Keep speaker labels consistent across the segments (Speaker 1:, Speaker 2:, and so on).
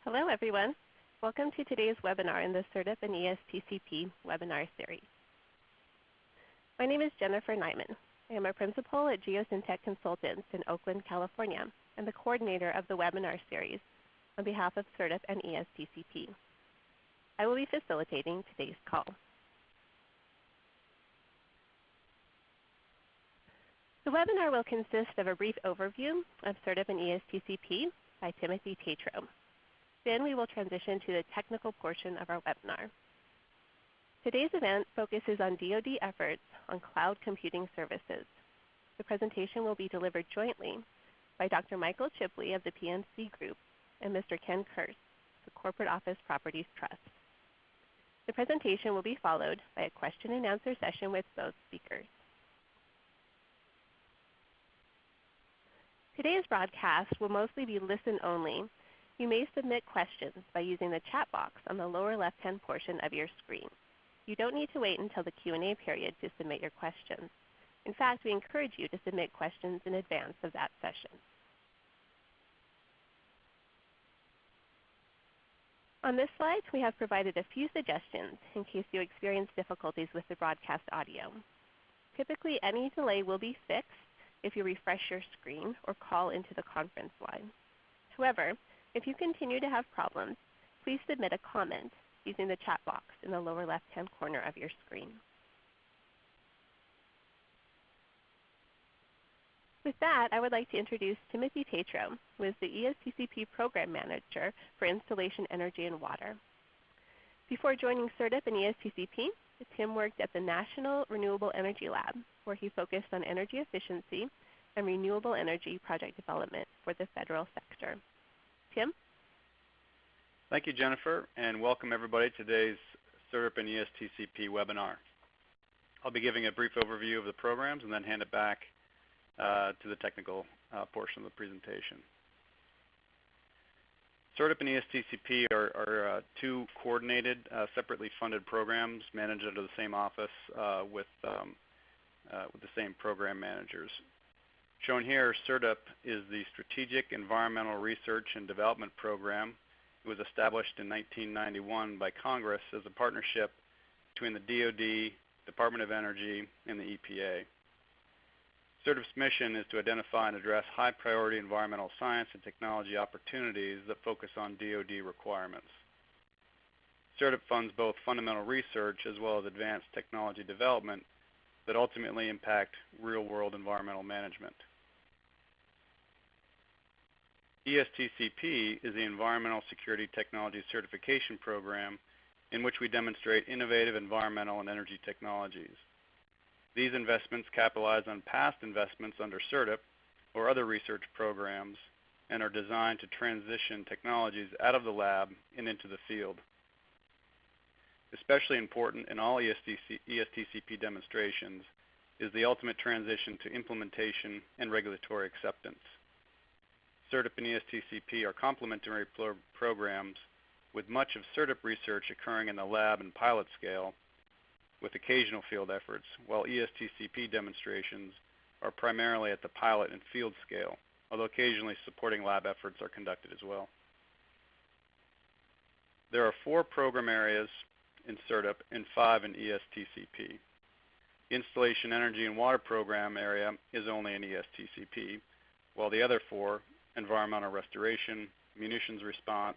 Speaker 1: Hello, everyone. Welcome to today's webinar in the CERDIP and ESTCP webinar series. My name is Jennifer Nyman. I am a principal at Geosyntec Consultants in Oakland, California, and the coordinator of the webinar series on behalf of CERDIP and ESTCP. I will be facilitating today's call. The webinar will consist of a brief overview of CERDIP and ESTCP by Timothy Tatro. Then we will transition to the technical portion of our webinar. Today's event focuses on DoD efforts on cloud computing services. The presentation will be delivered jointly by Dr. Michael Chipley of the PNC Group and Mr. Ken Kurse, the Corporate Office Properties Trust. The presentation will be followed by a question and answer session with both speakers. Today's broadcast will mostly be listen only. You may submit questions by using the chat box on the lower left-hand portion of your screen. You don't need to wait until the Q&A period to submit your questions. In fact, we encourage you to submit questions in advance of that session. On this slide, we have provided a few suggestions in case you experience difficulties with the broadcast audio. Typically, any delay will be fixed if you refresh your screen or call into the conference line. However, if you continue to have problems, please submit a comment using the chat box in the lower left-hand corner of your screen. With that, I would like to introduce Timothy Tatro, who is the ESTCP Program Manager for Installation Energy and Water. Before joining CERDIP and ESTCP, Tim worked at the National Renewable Energy Lab, where he focused on energy efficiency and renewable energy project development for the federal sector. Tim?
Speaker 2: Thank you, Jennifer, and welcome everybody to today's CERDIP and ESTCP webinar. I'll be giving a brief overview of the programs and then hand it back to the technical portion of the presentation. CERDIP and ESTCP are two coordinated, separately funded programs managed under the same office with the same program managers. Shown here, CERDIP is the Strategic Environmental Research and Development Program. It was established in 1991 by Congress as a partnership between the DOD, Department of Energy, and the EPA. CERDIP's mission is to identify and address high-priority environmental science and technology opportunities that focus on DoD requirements. CERDIP funds both fundamental research as well as advanced technology development that ultimately impact real-world environmental management. ESTCP is the Environmental Security Technology Certification Program in which we demonstrate innovative environmental and energy technologies. These investments capitalize on past investments under CERDIP or other research programs and are designed to transition technologies out of the lab and into the field. Especially important in all ESTCP demonstrations is the ultimate transition to implementation and regulatory acceptance. CERDIP and ESTCP are complementary programs with much of CERDIP research occurring in the lab and pilot scale with occasional field efforts, while ESTCP demonstrations are primarily at the pilot and field scale, although occasionally supporting lab efforts are conducted as well. There are 4 program areas in CERDIP and 5 in ESTCP. The Installation Energy and Water Program area is only in ESTCP, while the other 4, environmental restoration, munitions response,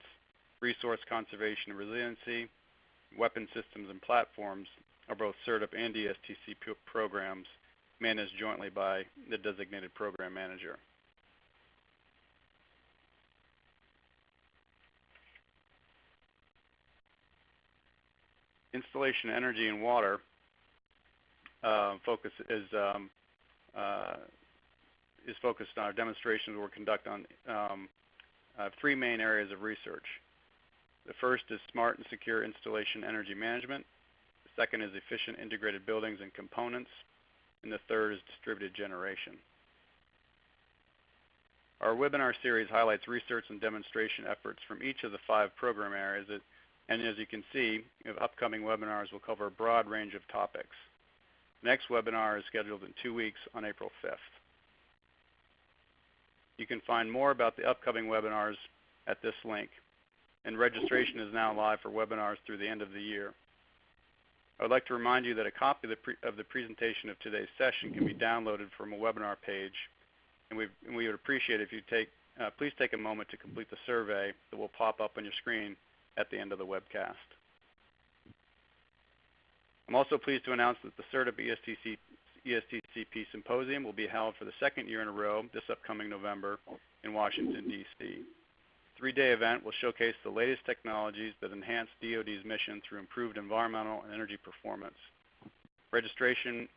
Speaker 2: resource conservation and resiliency, weapon systems and platforms, are both CERDIP and ESTCP programs managed jointly by the designated program manager. Installation Energy and Water focused on our demonstrations we'll conduct on 3 main areas of research. The first is smart and secure installation energy management. The second is efficient integrated buildings and components. And the third is distributed generation. Our webinar series highlights research and demonstration efforts from each of the 5 program areas. And as you can see, upcoming webinars will cover a broad range of topics. The next webinar is scheduled in 2 weeks on April 5th. You can find more about the upcoming webinars at this link. and registration is now live for webinars through the end of the year. I would like to remind you that a copy of the presentation of today's session can be downloaded from a webinar page, and we would appreciate if you please take a moment to complete the survey that will pop up on your screen at the end of the webcast. I'm also pleased to announce that the CERDIP ESTCP Symposium will be held for the second year in a row this upcoming November in Washington, D.C. The 3-day event will showcase the latest technologies that enhance DoD's mission through improved environmental and energy performance. Registration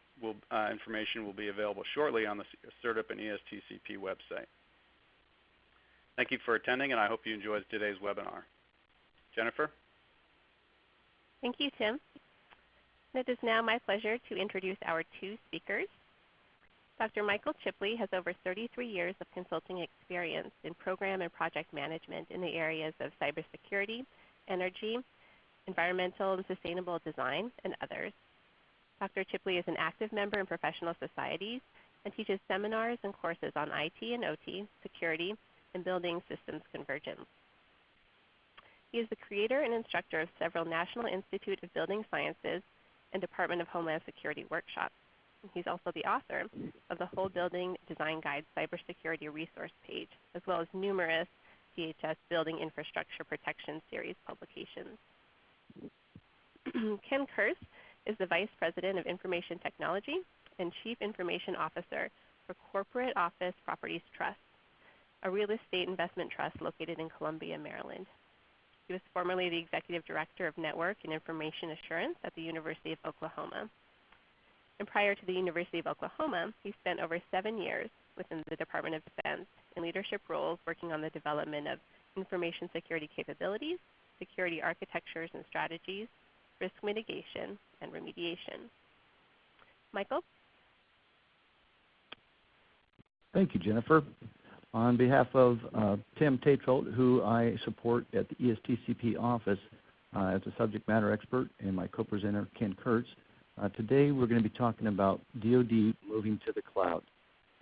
Speaker 2: information will be available shortly on the CERDIP and ESTCP website. Thank you for attending, and I hope you enjoyed today's webinar. Jennifer?
Speaker 1: Thank you, Tim. It is now my pleasure to introduce our 2 speakers. Dr. Michael Chipley has over 33 years of consulting experience in program and project management in the areas of cybersecurity, energy, environmental and sustainable design, and others. Dr. Chipley is an active member in professional societies and teaches seminars and courses on IT and OT, security, and building systems convergence. He is the creator and instructor of several National Institute of Building Sciences and Department of Homeland Security workshops. He's also the author of the Whole Building Design Guide Cybersecurity Resource page, as well as numerous DHS Building Infrastructure Protection Series publications. Ken Kurtz is the Vice President of Information Technology and Chief Information Officer for Corporate Office Properties Trust, a real estate investment trust located in Columbia, Maryland. He was formerly the Executive Director of Network and Information Assurance at the University of Oklahoma. And prior to the University of Oklahoma, he spent over 7 years within the Department of Defense in leadership roles working on the development of information security capabilities, security architectures and strategies, risk mitigation, and remediation. Michael?
Speaker 3: Thank you, Jennifer. On behalf of Tim Tatefeld, who I support at the ESTCP office as a subject matter expert, and my co-presenter, Ken Kurtz, today we're going to be talking about DoD moving to the cloud.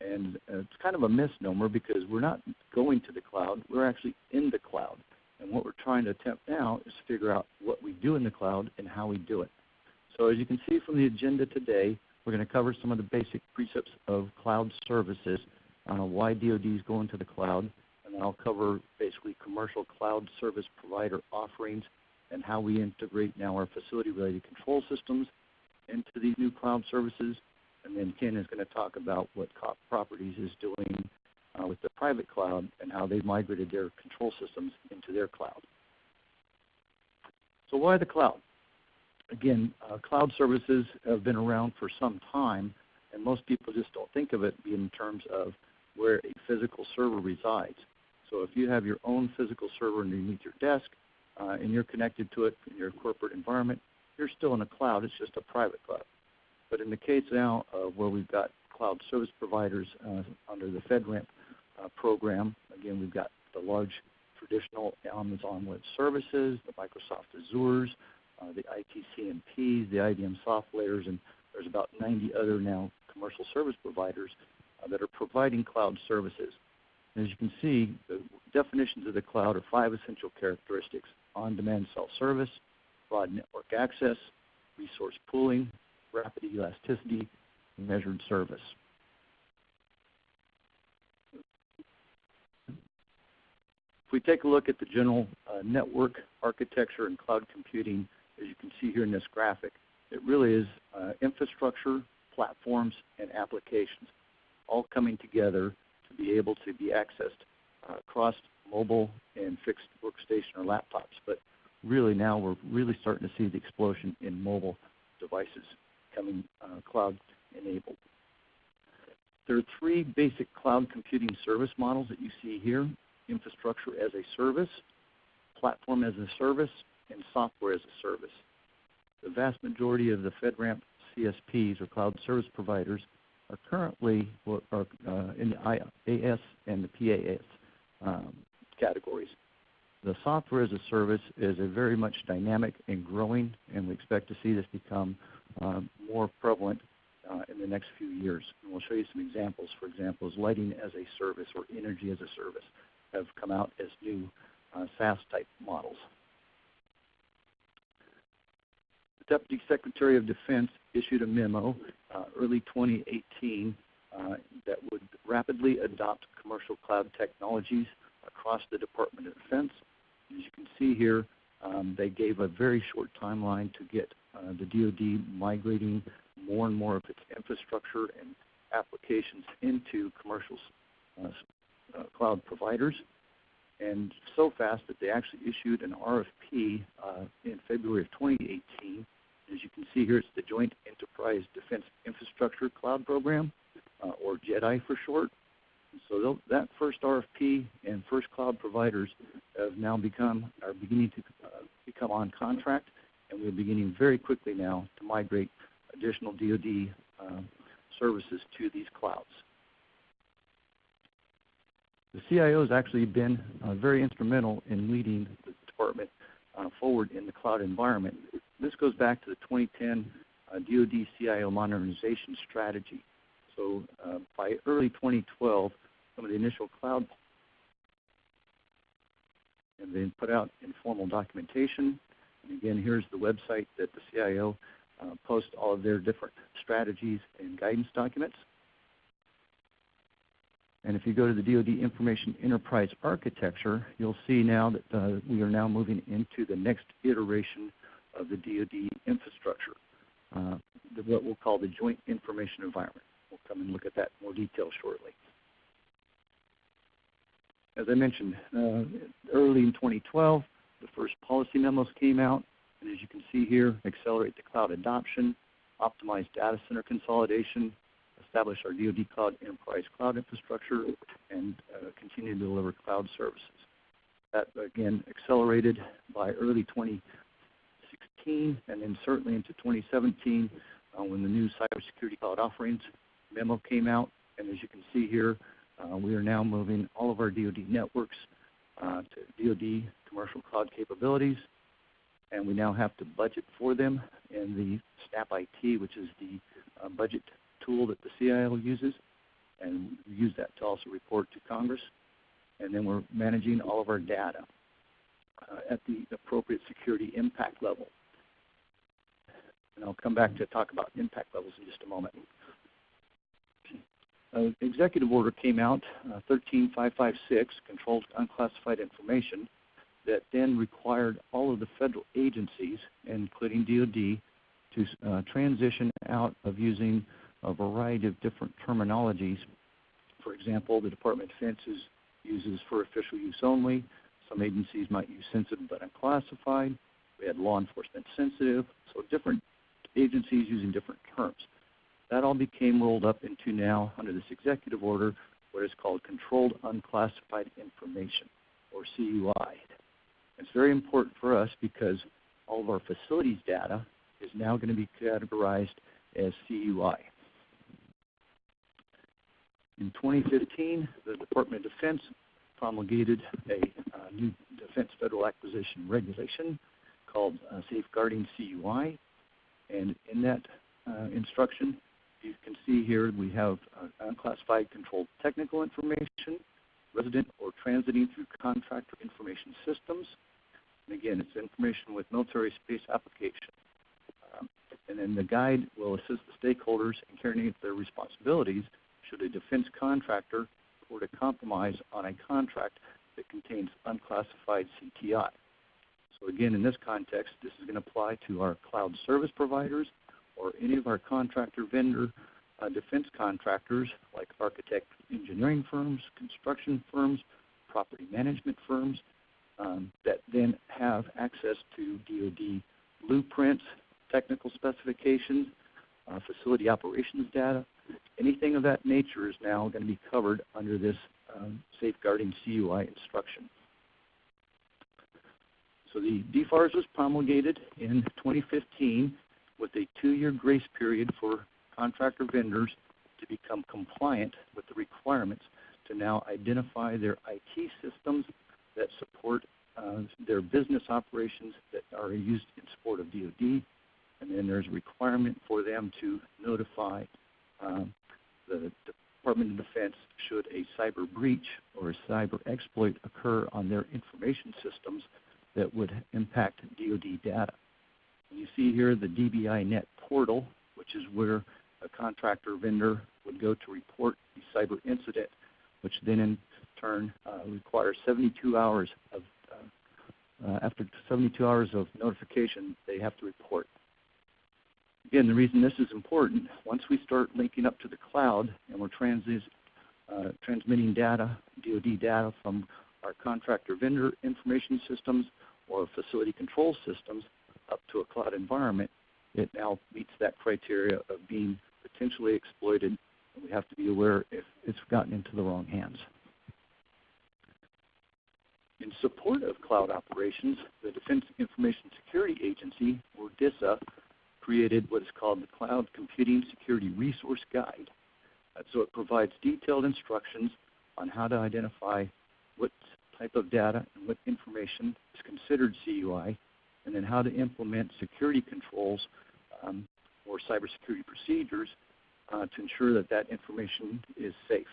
Speaker 3: And it's kind of a misnomer because we're not going to the cloud, we're actually in the cloud. And what we're trying to attempt now is to figure out what we do in the cloud and how we do it. So as you can see from the agenda today, we're going to cover some of the basic precepts of cloud services, why DoD is going to the cloud, and then I'll cover basically commercial cloud service provider offerings and how we integrate now our facility-related control systems into these new cloud services. And then Ken is going to talk about what COPT Properties is doing with the private cloud and how they've migrated their control systems into their cloud. So why the cloud? Again, cloud services have been around for some time, and most people just don't think of it in terms of where a physical server resides. So if you have your own physical server underneath your desk and you're connected to it in your corporate environment, you're still in a cloud, it's just a private cloud. But in the case now of where we've got cloud service providers under the FedRAMP program, again, we've got the large traditional Amazon Web Services, the Microsoft Azures, the ITCMPs, the IBM SoftLayers, and there's about 90 other now commercial service providers that are providing cloud services. And as you can see, the definitions of the cloud are 5 essential characteristics: on-demand self-service, broad network access, resource pooling, rapid elasticity, and measured service. If we take a look at the general network architecture and cloud computing, as you can see here in this graphic, it really is infrastructure, platforms, and applications all coming together to be able to be accessed across mobile and fixed workstation or laptops. But really now we're really starting to see the explosion in mobile devices becoming cloud enabled. There are 3 basic cloud computing service models that you see here: infrastructure as a service, platform as a service, and software as a service. The vast majority of the FedRAMP CSPs, or cloud service providers, are currently in the IaaS and the PaaS categories. The software as a service is a very much dynamic and growing, and we expect to see this become more prevalent in the next few years. And we'll show you some examples. For example, lighting as a service or energy as a service have come out as new SaaS-type models. The Deputy Secretary of Defense issued a memo early 2018 that would rapidly adopt commercial cloud technologies across the Department of Defense. As you can see here, they gave a very short timeline to get the DoD migrating more and more of its infrastructure and applications into commercial cloud providers, and so fast that they actually issued an RFP in February of 2018. As you can see here, it's the Joint Enterprise Defense Infrastructure Cloud Program, or JEDI for short. So that first RFP and first cloud providers have now are beginning to become on contract, and we're beginning very quickly now to migrate additional DoD services to these clouds. The CIO has actually been very instrumental in leading the department forward in the cloud environment. This goes back to the 2010 DOD CIO modernization strategy. So by early 2012, some of the initial cloud have been put out in formal documentation. And again, here's the website that the CIO posts all of their different strategies and guidance documents. And if you go to the DoD Information Enterprise Architecture, you'll see now that we are now moving into the next iteration of the DoD infrastructure, what we'll call the Joint Information Environment. We'll come and look at that in more detail shortly. As I mentioned, early in 2012, the first policy memos came out, and as you can see here, accelerate the cloud adoption, optimize data center consolidation, establish our DoD Cloud Enterprise Cloud Infrastructure, and continue to deliver cloud services. That, again, accelerated by early 2016, and then certainly into 2017 when the new Cybersecurity Cloud Offerings memo came out. And as you can see here, we are now moving all of our DoD networks to DoD commercial cloud capabilities, and we now have to budget for them in the SNAP IT, which is the budget tool that the CIO uses, and we use that to also report to Congress. And then we're managing all of our data at the appropriate security impact level. And I'll come back to talk about impact levels in just a moment. Executive order came out, 13556, Controlled Unclassified Information, that then required all of the federal agencies, including DoD, to transition out of using a variety of different terminologies. For example, the Department of Defense uses for official use only. Some agencies might use sensitive but unclassified. We had law enforcement sensitive. So different agencies using different terms. That all became rolled up into now, under this executive order, what is called Controlled Unclassified Information, or CUI. It's very important for us because all of our facilities data is now going to be categorized as CUI. In 2015, the Department of Defense promulgated a new Defense Federal Acquisition Regulation called Safeguarding CUI. And in that instruction, you can see here we have unclassified controlled technical information, resident or transiting through contractor information systems. And again, it's information with military space application. And then the guide will assist the stakeholders in carrying out their responsibilities should a defense contractor report a compromise on a contract that contains unclassified CTI. So again, in this context, this is going to apply to our cloud service providers or any of our contractor vendor defense contractors like architect engineering firms, construction firms, property management firms that then have access to DoD blueprints, technical specifications, facility operations data. Anything of that nature is now going to be covered under this Safeguarding CUI instruction. So the DFARS was promulgated in 2015 with a 2-year grace period for contractor vendors to become compliant with the requirements to now identify their IT systems that support their business operations that are used in support of DoD. And then there's a requirement for them to notify the Department of Defense should a cyber breach or a cyber exploit occur on their information systems that would impact DoD data. And you see here the DBINet portal, which is where a contractor vendor would go to report a cyber incident, which then in turn requires 72 hours of, after 72 hours of notification, they have to report. Again, the reason this is important, once we start linking up to the cloud and we're transmitting data, DoD data from our contractor vendor information systems or facility control systems up to a cloud environment, it now meets that criteria of being potentially exploited. We have to be aware if it's gotten into the wrong hands. In support of cloud operations, the Defense Information Security Agency, or DISA, created what is called the Cloud Computing Security Resource Guide. So it provides detailed instructions on how to identify what type of data and what information is considered CUI, and then how to implement security controls or cybersecurity procedures to ensure that that information is safe.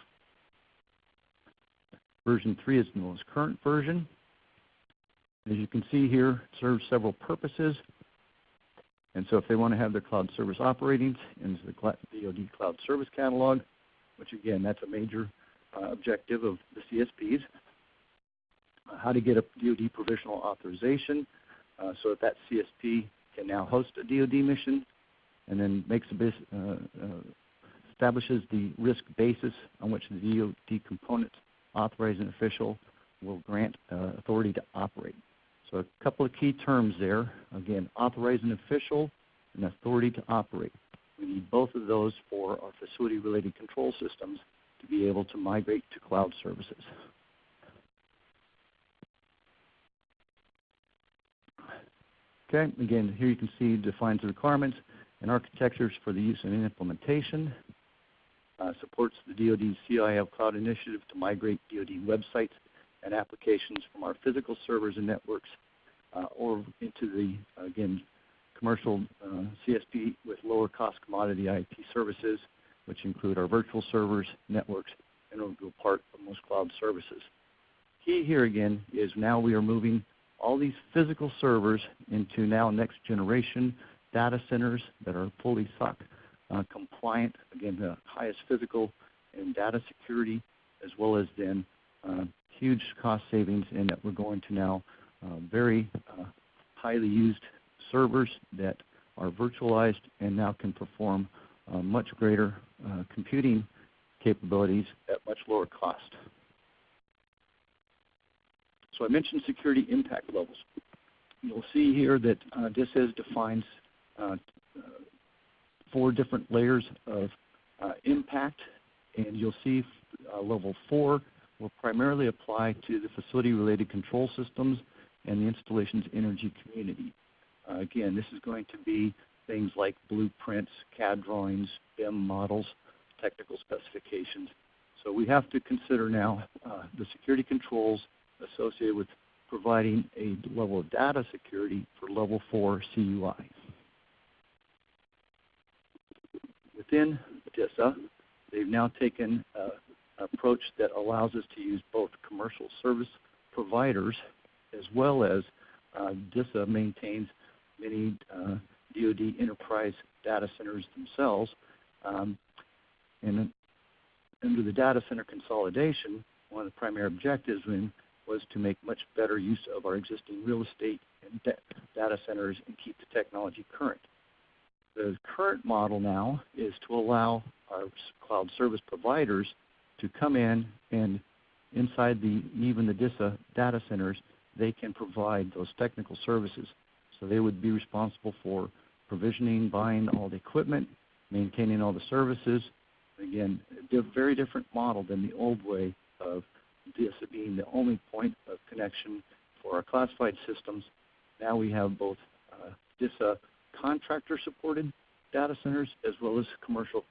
Speaker 3: Version 3 is the most current version. As you can see here, it serves several purposes. And so if they want to have their cloud service operating into the DoD Cloud Service Catalog, which again, that's a major objective of the CSPs, how to get a DoD provisional authorization so that CSP can now host a DoD mission, and then makes establishes the risk basis on which the DoD components authorizing official will grant authority to operate. So a couple of key terms there. Again, authorizing official and authority to operate. We need both of those for our facility-related control systems to be able to migrate to cloud services. Okay, again, here you can see defines the requirements and architectures for the use and implementation. Supports the DoD CIO Cloud Initiative to migrate DoD websites and applications from our physical servers and networks or into the, again, commercial CSP with lower cost commodity IP services, which include our virtual servers, networks, and will be part of most cloud services. Key here again is now we are moving all these physical servers into now next generation data centers that are fully SOC compliant, again, the highest physical and data security, as well as then huge cost savings in that we're going to now very highly used servers that are virtualized and now can perform much greater computing capabilities at much lower cost. So I mentioned security impact levels. You'll see here that DISA defines 4 different layers of impact, and you'll see level 4 will primarily apply to the facility-related control systems and the installation's energy community. Again, this is going to be things like blueprints, CAD drawings, BIM models, technical specifications. So we have to consider now the security controls associated with providing a level of data security for level 4 CUI. Within DISA, they've now taken an approach that allows us to use both commercial service providers as well as DISA maintains many DoD enterprise data centers themselves. And under the data center consolidation, one of the primary objectives was to make much better use of our existing real estate and data centers and keep the technology current. The current model now is to allow our cloud service providers to come in and inside even the DISA data centers, they can provide those technical services. So they would be responsible for provisioning, buying all the equipment, maintaining all the services. Again, a very different model than the old way of DISA being the only point of connection for our classified systems. Now we have both DISA contractor-supported data centers as well as commercial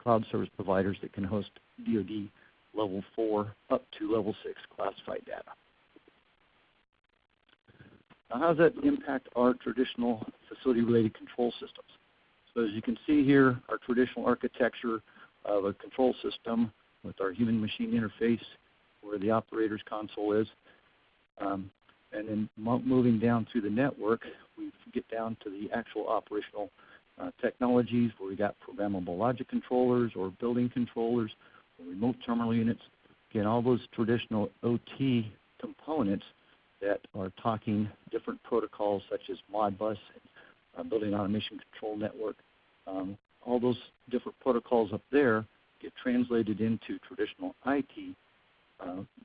Speaker 3: cloud service providers that can host DoD level 4 up to level 6 classified data. Now, how does that impact our traditional facility-related control systems? So as you can see here, our traditional architecture of a control system with our human-machine interface where the operator's console is. And then moving down through the network, we get down to the actual operational technologies where we got programmable logic controllers or building controllers or remote terminal units. Again, all those traditional OT components that are talking different protocols such as Modbus and Building Automation Control Network. All those different protocols up there get translated into traditional IT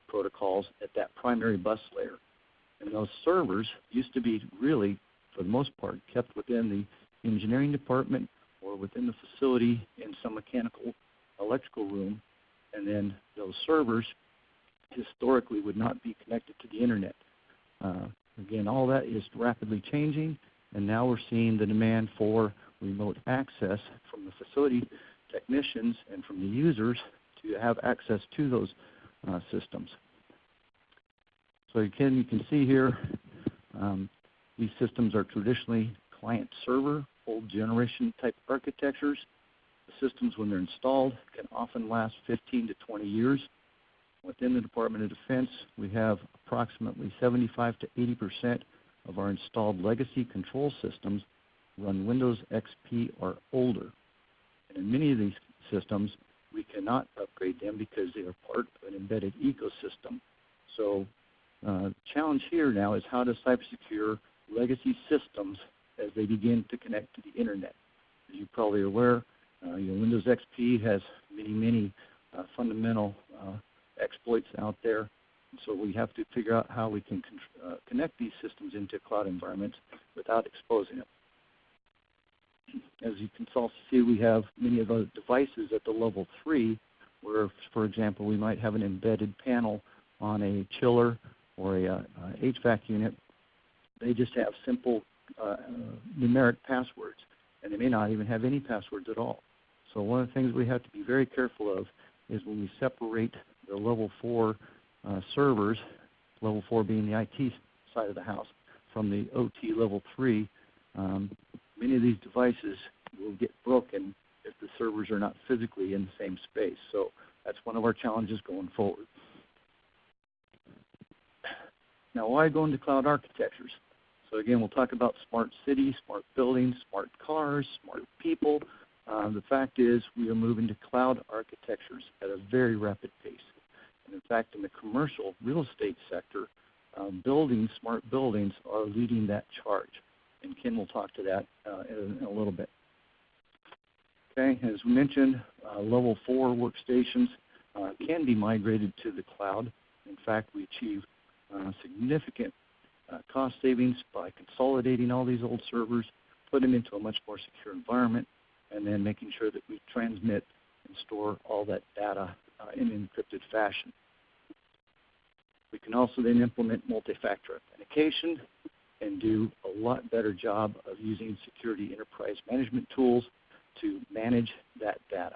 Speaker 3: protocols at that primary bus layer. And those servers used to be really, for the most part, kept within the engineering department or within the facility in some mechanical electrical room. And then those servers historically would not be connected to the internet. Again, all that is rapidly changing, and now we're seeing the demand for remote access from the facility technicians and from the users to have access to those systems. So again, you can see here, these systems are traditionally client-server, old generation type architectures. The systems, when they're installed, can often last 15 to 20 years. Within the Department of Defense, we have approximately 75 to 80% of our installed legacy control systems run Windows XP or older. And in many of these systems, we cannot upgrade them because they are part of an embedded ecosystem. So the challenge here now is how to cybersecure legacy systems as they begin to connect to the internet. As you're probably aware, Windows XP has many fundamental exploits out there. And so we have to figure out how we can connect these systems into cloud environments without exposing them. As you can also see, we have many of those devices at the level 3 where, for example, we might have an embedded panel on a chiller or a HVAC unit. They just have simple numeric passwords, and they may not even have any passwords at all. So one of the things we have to be very careful of is when we separate the level 4 servers, level 4 being the IT side of the house, from the OT level 3, many of these devices will get broken if the servers are not physically in the same space. So that's one of our challenges going forward. Now, why go into cloud architectures? So again, we'll talk about smart cities, smart buildings, smart cars, smart people. The fact is we are moving to cloud architectures at a very rapid pace. And in fact, in the commercial real estate sector, smart buildings are leading that charge. And Ken will talk to that in a little bit. Okay, as we mentioned, level 4 workstations can be migrated to the cloud. In fact, we achieve significant cost savings by consolidating all these old servers, put them into a much more secure environment, and then making sure that we transmit and store all that data in an encrypted fashion. We can also then implement multi-factor authentication and do a lot better job of using security enterprise management tools to manage that data.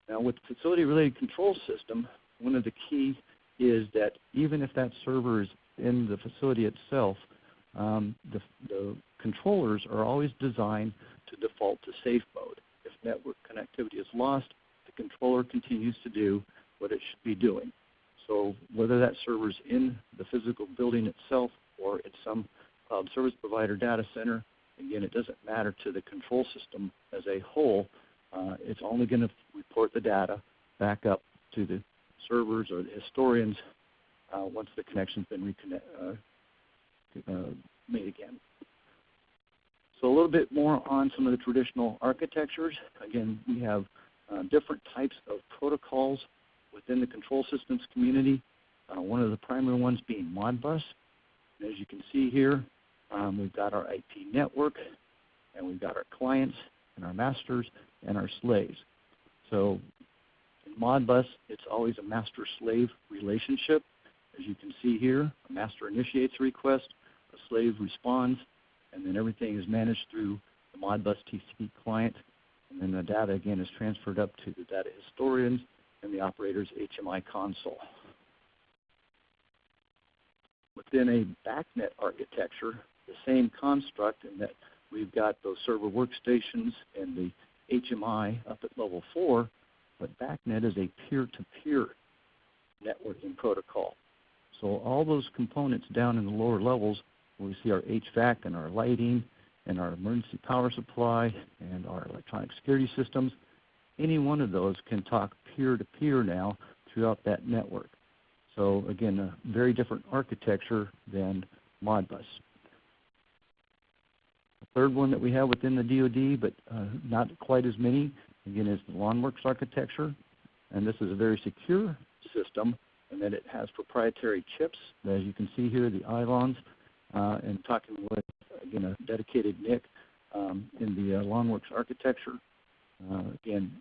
Speaker 3: Now, with the facility-related control system, one of the key is that even if that server is in the facility itself, the controllers are always designed to default to safe mode. If network connectivity is lost, the controller continues to do what it should be doing. So whether that server is in the physical building itself or it's some cloud service provider data center, again, it doesn't matter to the control system as a whole. It's only going to report the data back up to the servers or the historians once the connection's been made again. So a little bit more on some of the traditional architectures. Again, we have different types of protocols within the control systems community. One of the primary ones being Modbus. And as you can see here, we've got our IP network, and we've got our clients, and our masters, and our slaves. So in Modbus, it's always a master-slave relationship. As you can see here, a master initiates a request, a slave responds, and then everything is managed through the Modbus TCP client. And then the data, again, is transferred up to the data historians and the operator's HMI console. Within a BACNet architecture, the same construct in that we've got those server workstations and the HMI up at level 4, but BACNet is a peer-to-peer networking protocol. So all those components down in the lower levels, where we see our HVAC and our lighting and our emergency power supply and our electronic security systems, any one of those can talk peer-to-peer now throughout that network. So again, a very different architecture than Modbus. The third one that we have within the DoD, but not quite as many, again, is the Lonworks architecture. And this is a very secure system, and that it has proprietary chips, as you can see here, the ILONs, and talking with, again, a dedicated NIC in the Lonworks architecture. Again,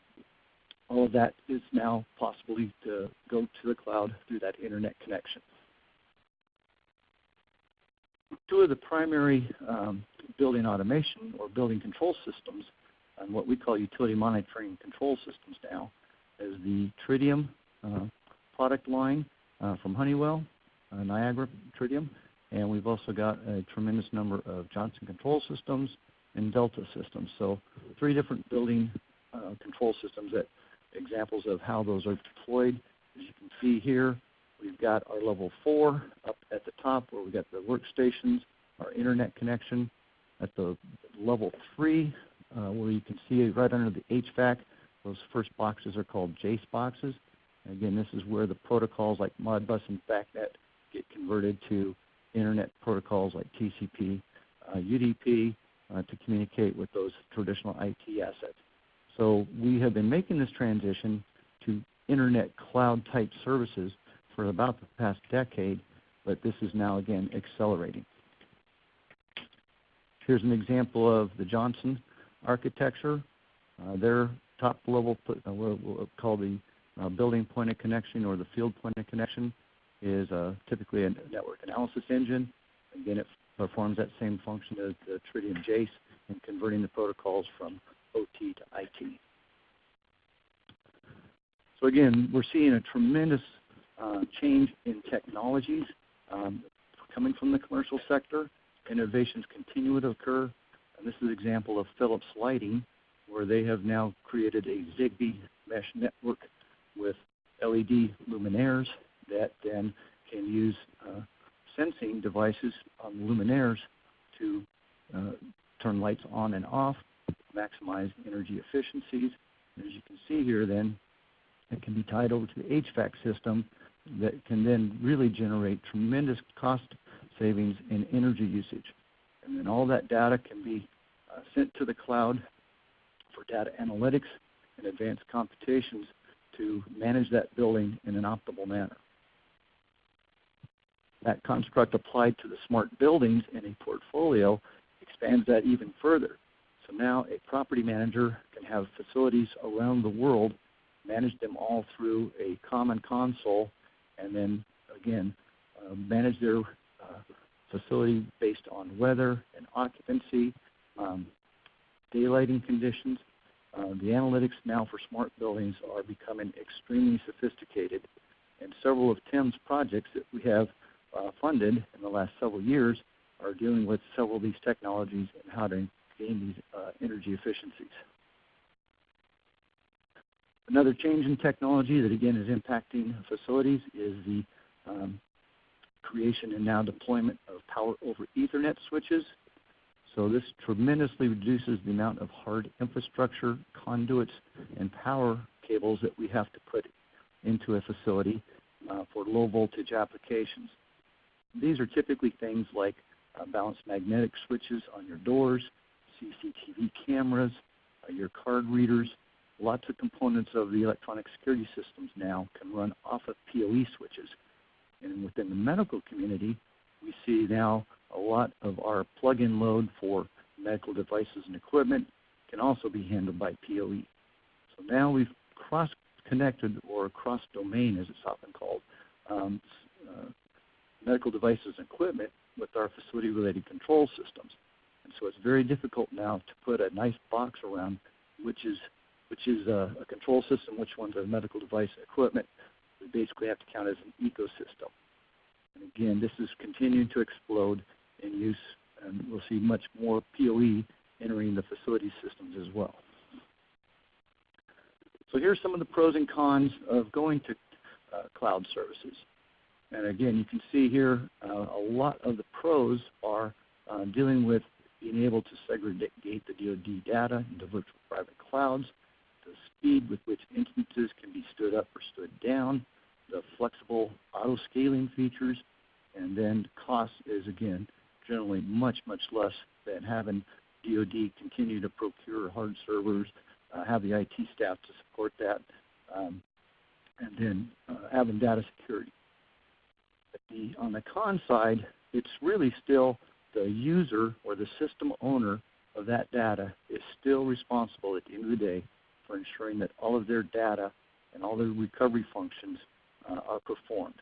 Speaker 3: all of that is now possible to go to the cloud through that internet connection. Two of the primary building automation or building control systems, and what we call utility monitoring and control systems now, is the Tridium product line from Honeywell, Niagara Tridium, and we've also got a tremendous number of Johnson Control Systems and Delta systems. So 3 different building control systems, that examples of how those are deployed. As you can see here, we've got our level 4 up at the top where we've got the workstations, our internet connection. At the level 3, where you can see right under the HVAC, those first boxes are called JACE boxes. Again, this is where the protocols like Modbus and BACNet get converted to internet protocols like TCP, UDP to communicate with those traditional IT assets. So we have been making this transition to internet cloud type services for about the past decade, but this is now again accelerating. Here's an example of the Johnson architecture. Their top level, what we'll call the building point of connection or the field point of connection, is typically a network analysis engine. Again, it performs that same function as the Tridium JACE in converting the protocols from OT to IT. So again, we're seeing a tremendous change in technologies coming from the commercial sector. Innovations continue to occur, and this is an example of Philips Lighting, where they have now created a Zigbee mesh network with LED luminaires that then can use sensing devices on the luminaires to turn lights on and off, maximize energy efficiencies. And as you can see here then, it can be tied over to the HVAC system that can then really generate tremendous cost savings in energy usage. And then all that data can be sent to the cloud for data analytics and advanced computations to manage that building in an optimal manner. That construct applied to the smart buildings in a portfolio expands that even further. So now a property manager can have facilities around the world, manage them all through a common console, and then again manage their facility based on weather and occupancy, daylighting conditions. The analytics now for smart buildings are becoming extremely sophisticated, and several of Tim's projects that we have funded in the last several years are dealing with several of these technologies and how to gain these energy efficiencies. Another change in technology that again is impacting facilities is the creation and now deployment of power over Ethernet switches. So this tremendously reduces the amount of hard infrastructure, conduits, and power cables that we have to put into a facility for low voltage applications. These are typically things like balanced magnetic switches on your doors, CCTV cameras, your card readers. Lots of components of the electronic security systems now can run off of PoE switches. And within the medical community, we see now a lot of our plug-in load for medical devices and equipment can also be handled by PoE. So now we've cross-connected, or cross-domain as it's often called, medical devices and equipment with our facility-related control systems. And so it's very difficult now to put a nice box around which is a control system, which one's a medical device and equipment. We basically have to count as an ecosystem. And again, this is continuing to explode in use, and we'll see much more PoE entering the facility systems as well. So here's some of the pros and cons of going to cloud services. And again, you can see here a lot of the pros are dealing with being able to segregate the DoD data into virtual private clouds, the speed with which instances can be stood up or stood down, the flexible auto-scaling features, and then cost is, again, generally much, much less than having DoD continue to procure hard servers, have the IT staff to support that, and then having data security. On the con side, it's really still the user or the system owner of that data is still responsible at the end of the day for ensuring that all of their data and all their recovery functions are performed.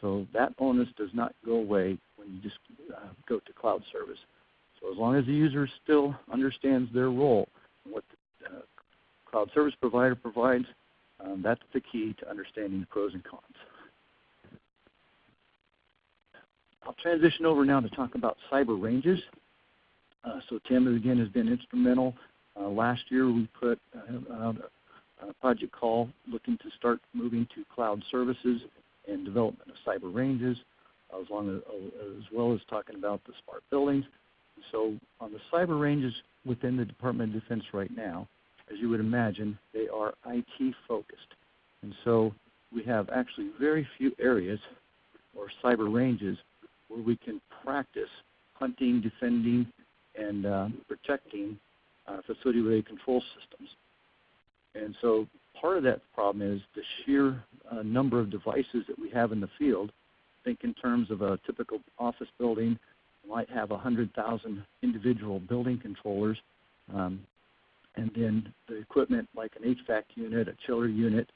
Speaker 3: So that onus does not go away when you just go to cloud service. So as long as the user still understands their role and what the cloud service provider provides, that's the key to understanding the pros and cons. I'll transition over now to talk about cyber ranges. So Tim, again, has been instrumental. Last year we put out a project call looking to start moving to cloud services and development of cyber ranges, as well as talking about the smart buildings. So on the cyber ranges within the Department of Defense right now, as you would imagine, they are IT focused. And so we have actually very few areas or cyber ranges where we can practice hunting, defending, and protecting facility-related control systems. And so part of that problem is the sheer number of devices that we have in the field. Think in terms of a typical office building, you might have 100,000 individual building controllers, and then the equipment like an HVAC unit, a chiller unit,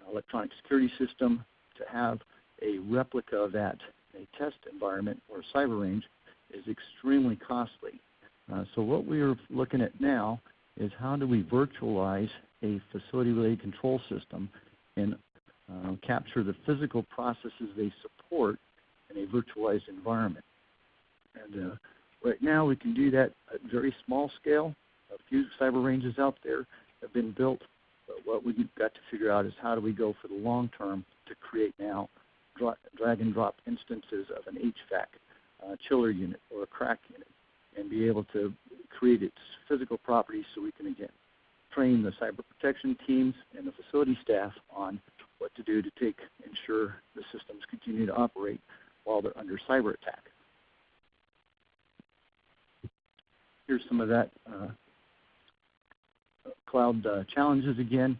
Speaker 3: electronic security system. To have a replica of that in a test environment or cyber range is extremely costly. So what we are looking at now is how do we virtualize a facility-related control system and capture the physical processes they support in a virtualized environment. And right now we can do that at very small scale. A few cyber ranges out there have been built, but what we've got to figure out is how do we go for the long term to create now drag and drop instances of an HVAC chiller unit or a crack unit and be able to create its physical properties so we can, again, train the cyber protection teams and the facility staff on what to do to ensure the systems continue to operate while they're under cyber attack. Here's some of that cloud challenges again.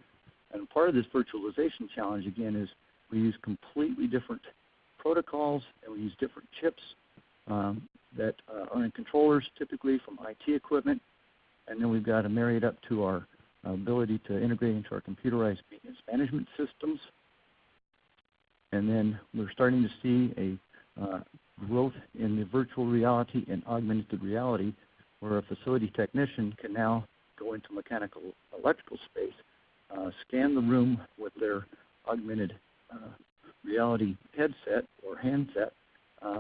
Speaker 3: And part of this virtualization challenge, again, is we use completely different protocols and we use different chips that are in controllers, typically from IT equipment. And then we've got to marry it up to our ability to integrate into our computerized maintenance management systems. And then we're starting to see a growth in the virtual reality and augmented reality, where a facility technician can now go into mechanical electrical space, scan the room with their augmented reality headset or handset,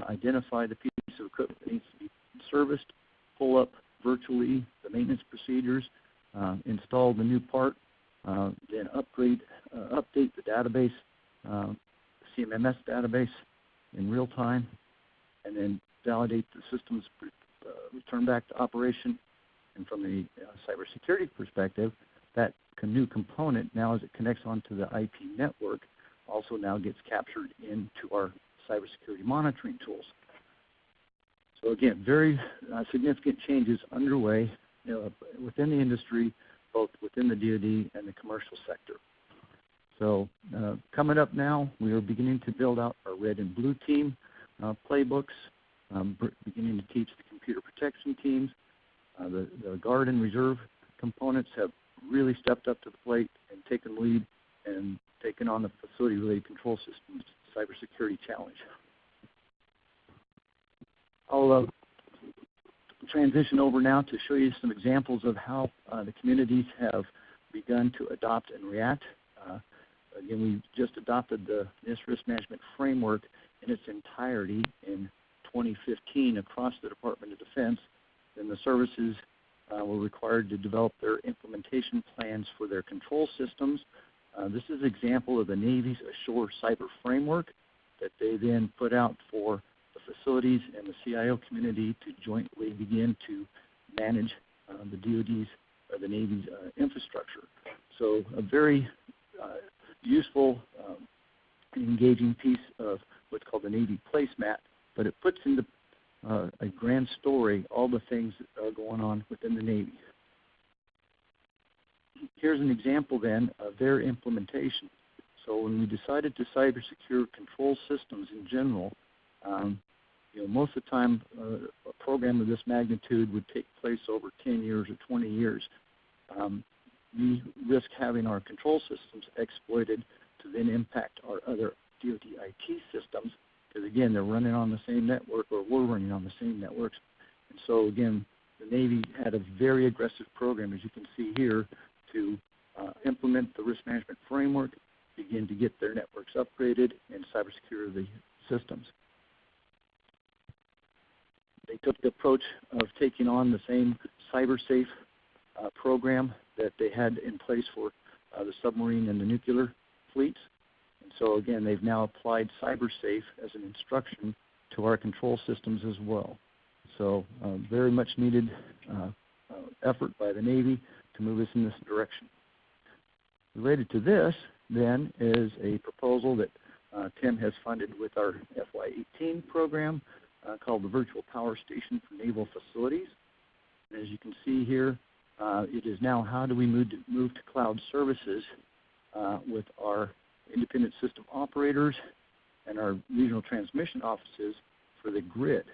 Speaker 3: identify the piece of equipment that needs to be serviced, pull up virtually the maintenance procedures, install the new part, then update the database, CMMS database in real time, and then validate the system's return back to operation. And from the cybersecurity perspective, that new component, now as it connects onto the IP network, also now gets captured into our cybersecurity monitoring tools. So again, very significant changes underway within the industry, both within the DoD and the commercial sector. So coming up now, we are beginning to build out our red and blue team playbooks, beginning to teach the computer protection teams. The guard and reserve components have really stepped up to the plate and taken lead and taken on the facility-related control systems cybersecurity challenge. I'll transition over now to show you some examples of how the communities have begun to adopt and react. Again, we just adopted the NIST Risk Management Framework in its entirety in 2015 across the Department of Defense, and the services were required to develop their implementation plans for their control systems. This is an example of the Navy's Ashore cyber framework that they then put out for the facilities and the CIO community to jointly begin to manage the DoD's or the Navy's infrastructure. So a very useful and engaging piece of what's called the Navy placemat, but it puts into a grand story all the things that are going on within the Navy. Here's an example then of their implementation. So when we decided to cyber secure control systems in general, most of the time a program of this magnitude would take place over 10 years or 20 years. We risk having our control systems exploited to then impact our other DoD IT systems, because again, they're running on the same network, or we're running on the same networks. And so again, the Navy had a very aggressive program, as you can see here, to implement the risk management framework, begin to get their networks upgraded, and cybersecure the systems. They took the approach of taking on the same CyberSafe program that they had in place for the submarine and the nuclear fleets. And so again, they've now applied CyberSafe as an instruction to our control systems as well. So very much needed effort by the Navy to move us in this direction. Related to this then is a proposal that Tim has funded with our FY18 program called the Virtual Power Station for Naval Facilities. And as you can see here, it is now how do we move to cloud services with our independent system operators and our regional transmission offices for the grid,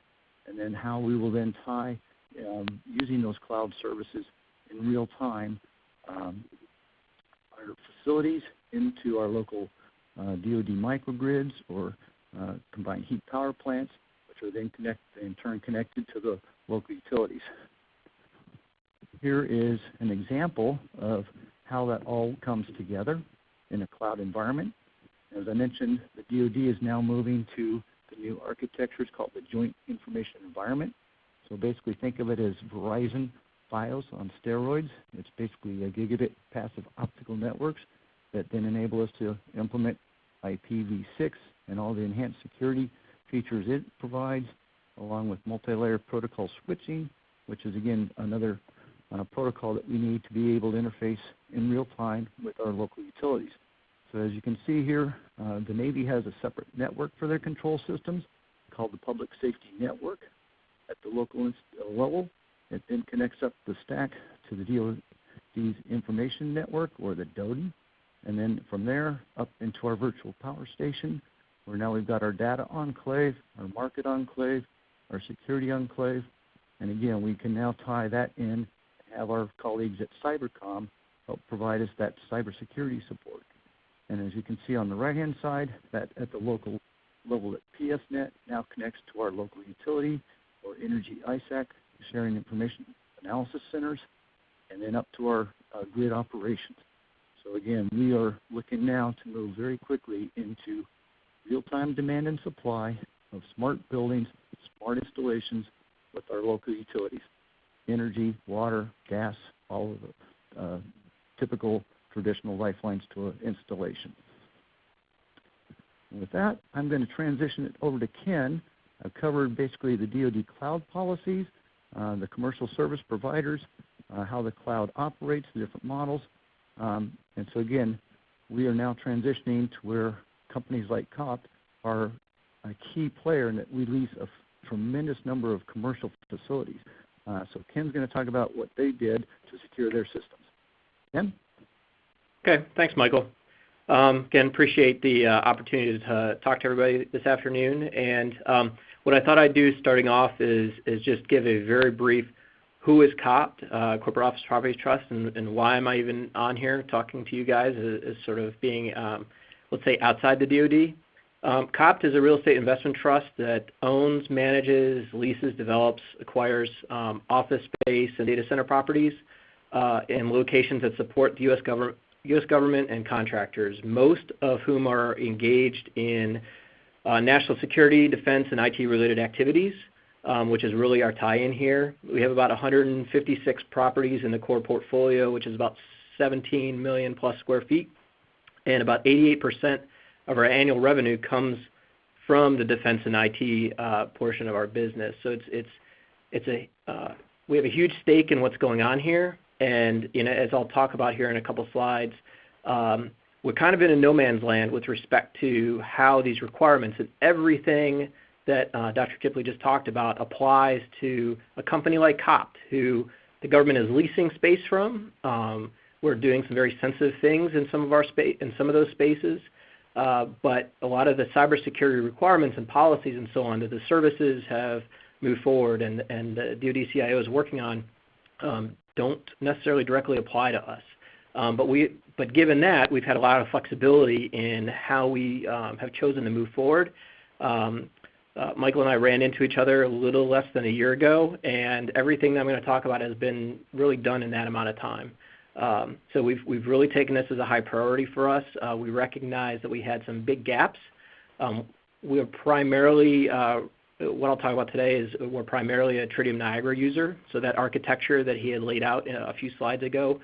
Speaker 3: and then how we will then tie using those cloud services in real time our facilities into our local DoD microgrids or combined heat power plants, which are then in turn connected to the local utilities. Here is an example of how that all comes together in a cloud environment. As I mentioned, the DoD is now moving to the new architecture. It's called the Joint Information Environment. So basically think of it as Verizon Fios on steroids. It's basically a gigabit passive optical networks that then enable us to implement IPv6 and all the enhanced security features it provides, along with multi-layer protocol switching, which is again another protocol that we need to be able to interface in real time with our local utilities. So as you can see here, the Navy has a separate network for their control systems called the Public Safety Network at the local level. It then connects up the stack to the DoD's information network, or the DoD, and then from there up into our virtual power station, where now we've got our data enclave, our market enclave, our security enclave, and again, we can now tie that in and have our colleagues at Cybercom help provide us that cybersecurity support. And as you can see on the right-hand side, that at the local level at PSNet now connects to our local utility or energy ISAC sharing information analysis centers, and then up to our grid operations. So again, we are looking now to move very quickly into real-time demand and supply of smart buildings, smart installations with our local utilities. Energy, water, gas, all of the typical traditional lifelines to an installation. And with that, I'm going to transition it over to Ken. I've covered basically the DoD cloud policies, the commercial service providers, how the cloud operates, the different models. And so again, we are now transitioning to where companies like COPT are a key player in that we lease a tremendous number of commercial facilities. So Ken's going to talk about what they did to secure their systems. Ken?
Speaker 4: Okay, thanks, Michael. Again, appreciate the opportunity to talk to everybody this afternoon. And what I thought I'd do starting off is just give a very brief who is COPT, Corporate Office Property Trust, and why am I even on here talking to you guys as sort of being, let's say, outside the DoD. COPT is a real estate investment trust that owns, manages, leases, develops, acquires office space and data center properties in locations that support the U.S. government and contractors, most of whom are engaged in national security, defense, and IT-related activities. which is really our tie-in here. We have about 156 properties in the core portfolio, which is about 17 million plus square feet, and about 88% of our annual revenue comes from the defense and IT portion of our business. So we have a huge stake in what's going on here, and as I'll talk about here in a couple slides, we're kind of in a no man's land with respect to how these requirements and everything that Dr. Kipley just talked about applies to a company like COPT, who the government is leasing space from. We're doing some very sensitive things in some of those spaces, but a lot of the cybersecurity requirements and policies and so on that the services have moved forward and the DOD CIO is working on don't necessarily directly apply to us. But given that, we've had a lot of flexibility in how we have chosen to move forward. Michael and I ran into each other a little less than a year ago, and everything that I'm going to talk about has been really done in that amount of time. So we've really taken this as a high priority for us. We recognize that we had some big gaps. We're primarily, what I'll talk about today is we're primarily a Tridium Niagara user, so that architecture that he had laid out a few slides ago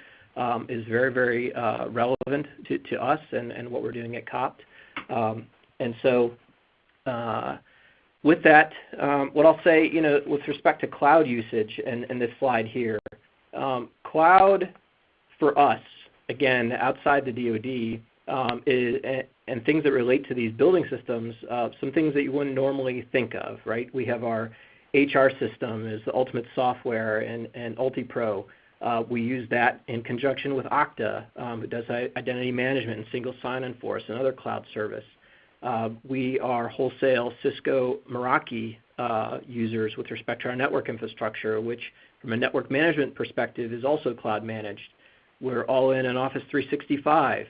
Speaker 4: is very, very relevant to us and what we're doing at COPT. And so with that, what I'll say, with respect to cloud usage and this slide here, cloud for us, again, outside the DoD, and things that relate to these building systems, some things that you wouldn't normally think of, right? We have our HR system is the ultimate software and UltiPro. We use that in conjunction with Okta. It does identity management and single sign-on for us, another cloud service. We are wholesale Cisco Meraki users with respect to our network infrastructure, which from a network management perspective is also cloud managed. We're all in Office 365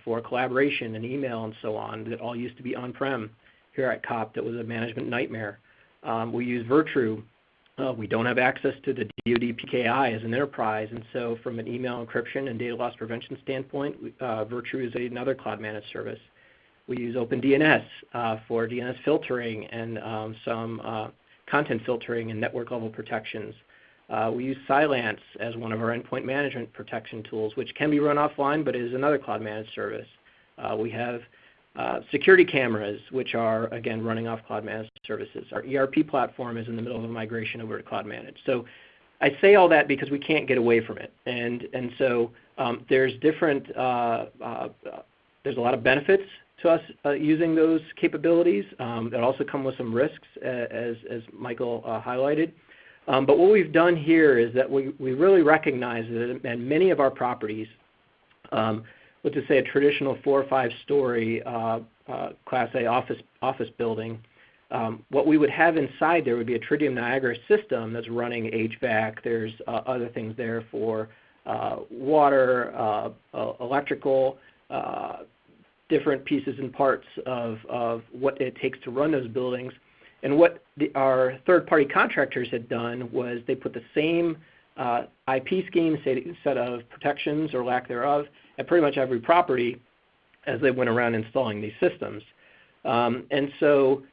Speaker 4: for collaboration and email and so on that all used to be on-prem here at COPT. That was a management nightmare. We use Virtru. We don't have access to the DoD PKI as an enterprise, and so from an email encryption and data loss prevention standpoint, Virtru is another cloud managed service. We use OpenDNS for DNS filtering and some content filtering and network level protections. We use Cylance as one of our endpoint management protection tools, which can be run offline, but is another cloud managed service. We have security cameras, which are, again, running off cloud managed services. Our ERP platform is in the middle of a migration over to cloud managed. So I say all that because we can't get away from it. And so there's there's a lot of benefits to us using those capabilities that also come with some risks, as Michael highlighted. But what we've done here is that we really recognize that in many of our properties, let's just say a traditional 4 or 5 story Class A office building, what we would have inside there would be a Tridium Niagara system that's running HVAC. There's other things there for water, electrical, different pieces and parts of what it takes to run those buildings. And what our third-party contractors had done was they put the same IP scheme, set of protections or lack thereof, at pretty much every property as they went around installing these systems. And so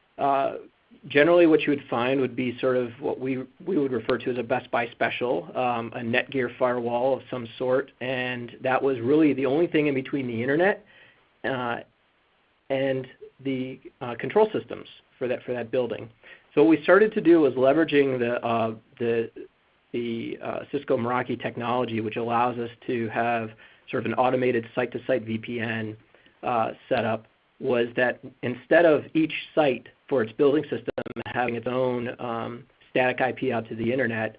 Speaker 4: generally what you would find would be sort of what we would refer to as a Best Buy special, a Netgear firewall of some sort, and that was really the only thing in between the internet and the control systems for that building. So what we started to do was leveraging the Cisco Meraki technology, which allows us to have sort of an automated site-to-site VPN setup, was that instead of each site for its building system having its own static IP out to the internet,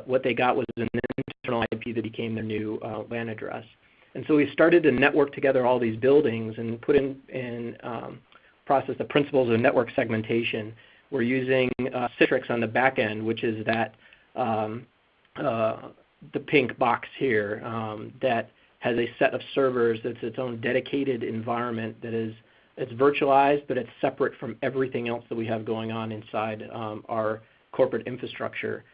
Speaker 4: what they got was an internal IP that became their new LAN address. And so we started to network together all these buildings and put in process the principles of network segmentation. We're using Citrix on the back end, which is that the pink box here that has a set of servers that's its own dedicated environment that it's virtualized, but it's separate from everything else that we have going on inside our corporate infrastructure.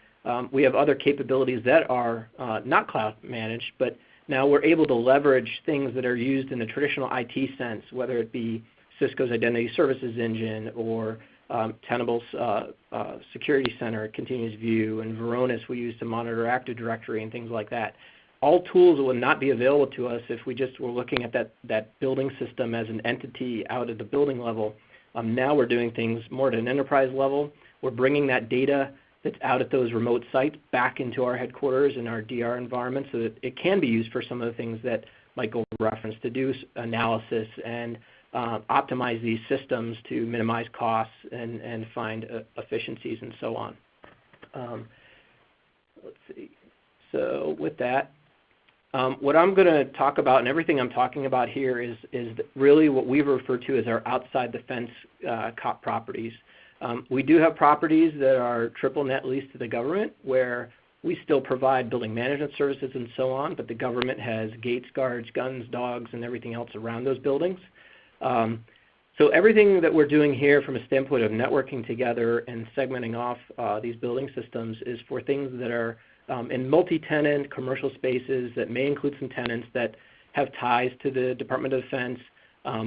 Speaker 4: We have other capabilities that are not cloud managed, but now we're able to leverage things that are used in the traditional IT sense, whether it be Cisco's Identity Services Engine or Tenable's Security Center, Continuous View, and Varonis we use to monitor Active Directory and things like that. All tools that would not be available to us if we just were looking at that building system as an entity out at the building level. Now we're doing things more at an enterprise level. We're bringing that data that's out at those remote sites back into our headquarters and our DR environment so that it can be used for some of the things that Michael referenced, to do analysis and optimize these systems to minimize costs and find efficiencies and so on. Let's see. So with that, what I'm going to talk about, and everything I'm talking about here, is really what we refer to as our outside the fence COP properties. We do have properties that are triple net leased to the government, where we still provide building management services and so on, but the government has gates, guards, guns, dogs, and everything else around those buildings. So everything that we're doing here from a standpoint of networking together and segmenting off these building systems is for things that are in multi-tenant commercial spaces that may include some tenants that have ties to the Department of Defense,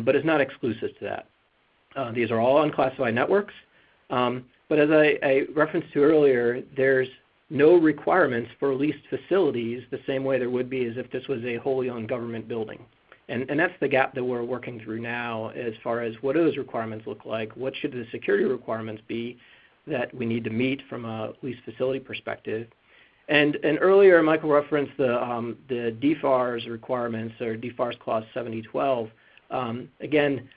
Speaker 4: but is not exclusive to that. These are all unclassified networks, but as I referenced to earlier, there's no requirements for leased facilities the same way there would be as if this was a wholly owned government building. And that's the gap that we're working through now, as far as what do those requirements look like, what should the security requirements be that we need to meet from a leased facility perspective. And earlier, Michael referenced the DFARS requirements, or DFARS Clause 7012. Again,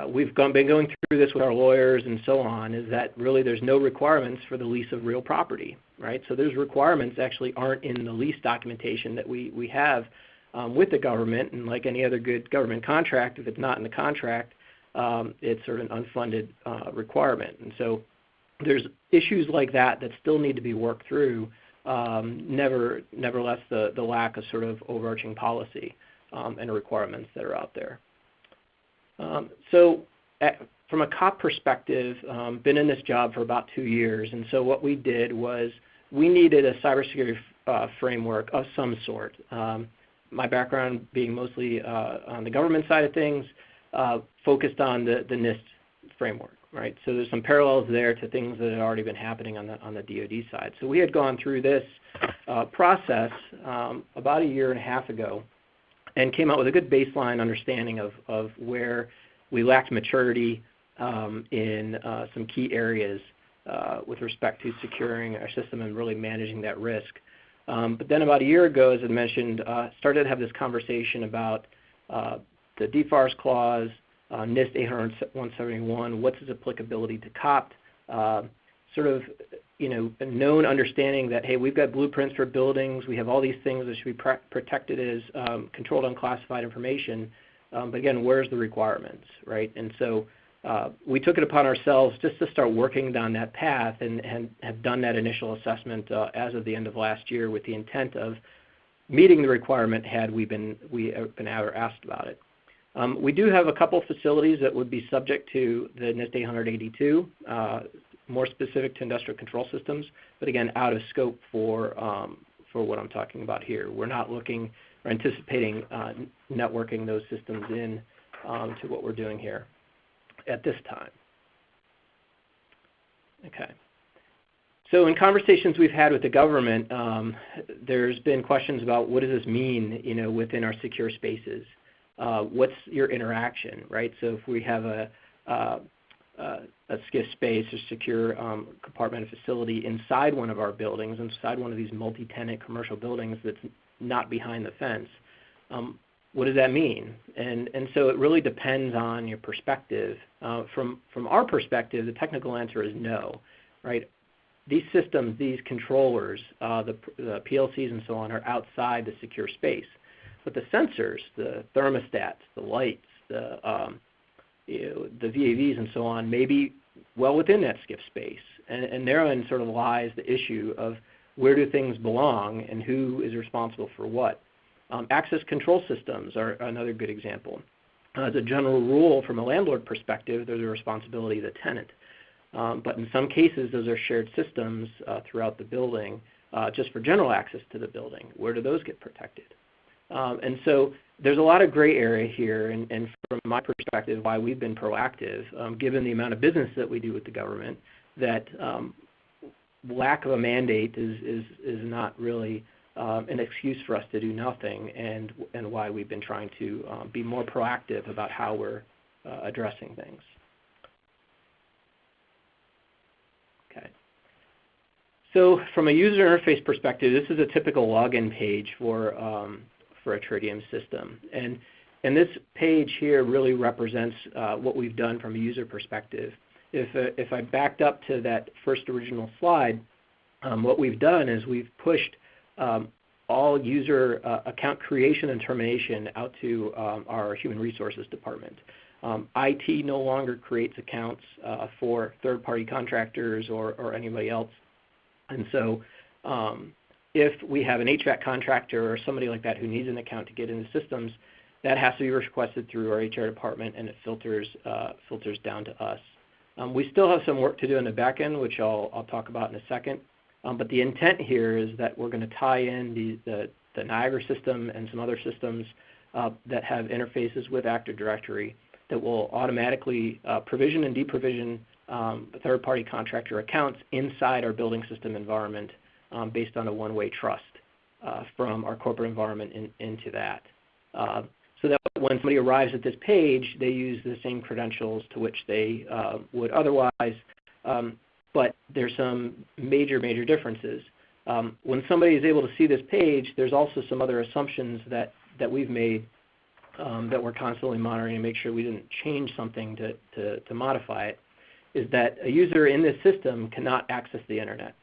Speaker 4: we've been going through this with our lawyers and so on, is that really there's no requirements for the lease of real property, right? So those requirements actually aren't in the lease documentation that we have with the government, and like any other good government contract, if it's not in the contract, it's sort of an unfunded requirement. And so there's issues like that that still need to be worked through, nevertheless the lack of sort of overarching policy and requirements that are out there. From a COP perspective, been in this job for about 2 years, and so what we did was we needed a cybersecurity framework of some sort. My background being mostly on the government side of things, focused on the NIST framework, right? So there's some parallels there to things that had already been happening on the DoD side. So we had gone through this process about 1.5 years ago, and came out with a good baseline understanding of where we lacked maturity in some key areas with respect to securing our system and really managing that risk. But then about 1 year ago, as I mentioned, started to have this conversation about the DFARS clause, NIST 800-171, what's its applicability to COPT, sort of, a known understanding that, hey, we've got blueprints for buildings, we have all these things that should be protected as controlled unclassified information, but again, where's the requirements, right? And so we took it upon ourselves just to start working down that path, and have done that initial assessment as of the end of last year with the intent of meeting the requirement had we been asked about it. We do have a couple facilities that would be subject to the NIST 882, more specific to industrial control systems, but again, out of scope for what I'm talking about here. We're not looking or anticipating networking those systems in to what we're doing here at this time. Okay. So in conversations we've had with the government, there's been questions about what does this mean, within our secure spaces? What's your interaction, right? So if we have a SCIF space or secure compartmented facility inside one of our buildings, inside one of these multi-tenant commercial buildings that's not behind the fence, what does that mean? And so it really depends on your perspective. From our perspective, the technical answer is no, right? These systems, these controllers, the PLCs and so on, are outside the secure space. But the sensors, the thermostats, the lights, the VAVs and so on may be well within that SCIF space. And therein sort of lies the issue of where do things belong and who is responsible for what. Access control systems are another good example. As a general rule, from a landlord perspective, they're the responsibility of the tenant. But in some cases, those are shared systems throughout the building, just for general access to the building. Where do those get protected? And so there's a lot of gray area here, and from my perspective, why we've been proactive, given the amount of business that we do with the government, that lack of a mandate is not really an excuse for us to do nothing, and why we've been trying to be more proactive about how we're addressing things. Okay. So from a user interface perspective, this is a typical login page for a Tridium system. And this page here really represents what we've done from a user perspective. If I backed up to that first original slide, what we've done is we've pushed all user account creation and termination out to our human resources department. IT no longer creates accounts for third-party contractors or anybody else. And so if we have an HVAC contractor or somebody like that who needs an account to get into systems, that has to be requested through our HR department, and it filters down to us. We still have some work to do in the back end, which I'll talk about in a second. But the intent here is that we're going to tie in the Niagara system and some other systems that have interfaces with Active Directory that will automatically provision and deprovision third-party contractor accounts inside our building system environment based on a one-way trust from our corporate environment into that. So that when somebody arrives at this page, they use the same credentials to which they would otherwise, but there's some major differences. When somebody is able to see this page, there's also some other assumptions that we've made that we're constantly monitoring to make sure we didn't change something to modify it, is that a user in this system cannot access the internet.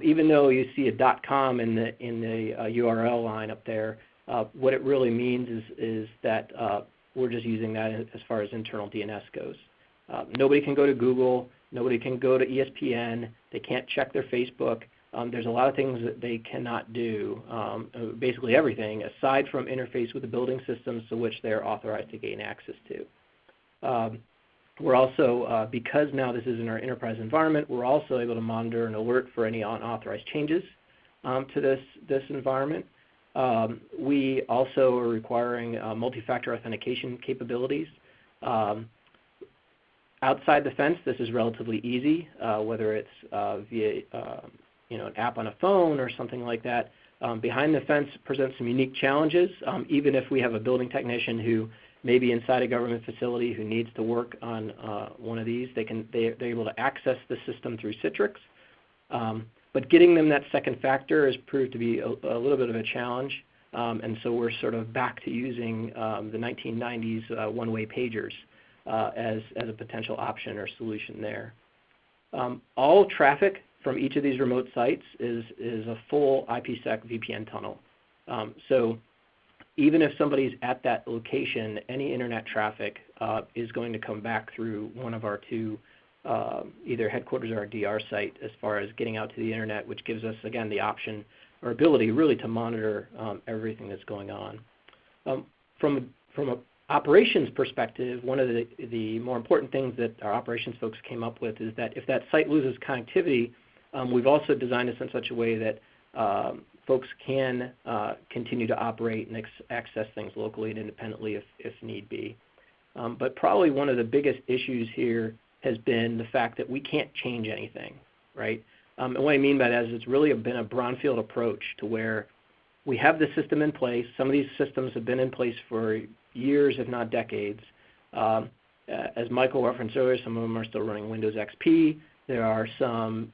Speaker 4: Even though you see a .com in the URL line up there, what it really means is that we're just using that as far as internal DNS goes. Nobody can go to Google, nobody can go to ESPN, they can't check their Facebook. There's a lot of things that they cannot do, basically everything, aside from interface with the building systems to which they're authorized to gain access to. We're also, because now this is in our enterprise environment, we're also able to monitor and alert for any unauthorized changes to this environment. We also are requiring multi-factor authentication capabilities. Outside the fence, this is relatively easy, whether it's via an app on a phone or something like that. Behind the fence presents some unique challenges. Even if we have a building technician who may be inside a government facility who needs to work on one of these, they're able to access the system through Citrix. But getting them that second factor has proved to be a little bit of a challenge. And so we're sort of back to using the 1990s one-way pagers as a potential option or solution there. All traffic from each of these remote sites is a full IPsec VPN tunnel. So even if somebody's at that location, any internet traffic is going to come back through one of our two, either headquarters or our DR site, as far as getting out to the internet, which gives us, again, the option or ability really to monitor everything that's going on. From an operations perspective, one of the more important things that our operations folks came up with is that if that site loses connectivity, we've also designed this in such a way that folks can continue to operate and access things locally and independently if need be. But probably one of the biggest issues here has been the fact that we can't change anything, right? And what I mean by that is it's really been a brownfield approach to where we have the system in place. Some of these systems have been in place for years, if not decades. As Michael referenced earlier, some of them are still running Windows XP. There are some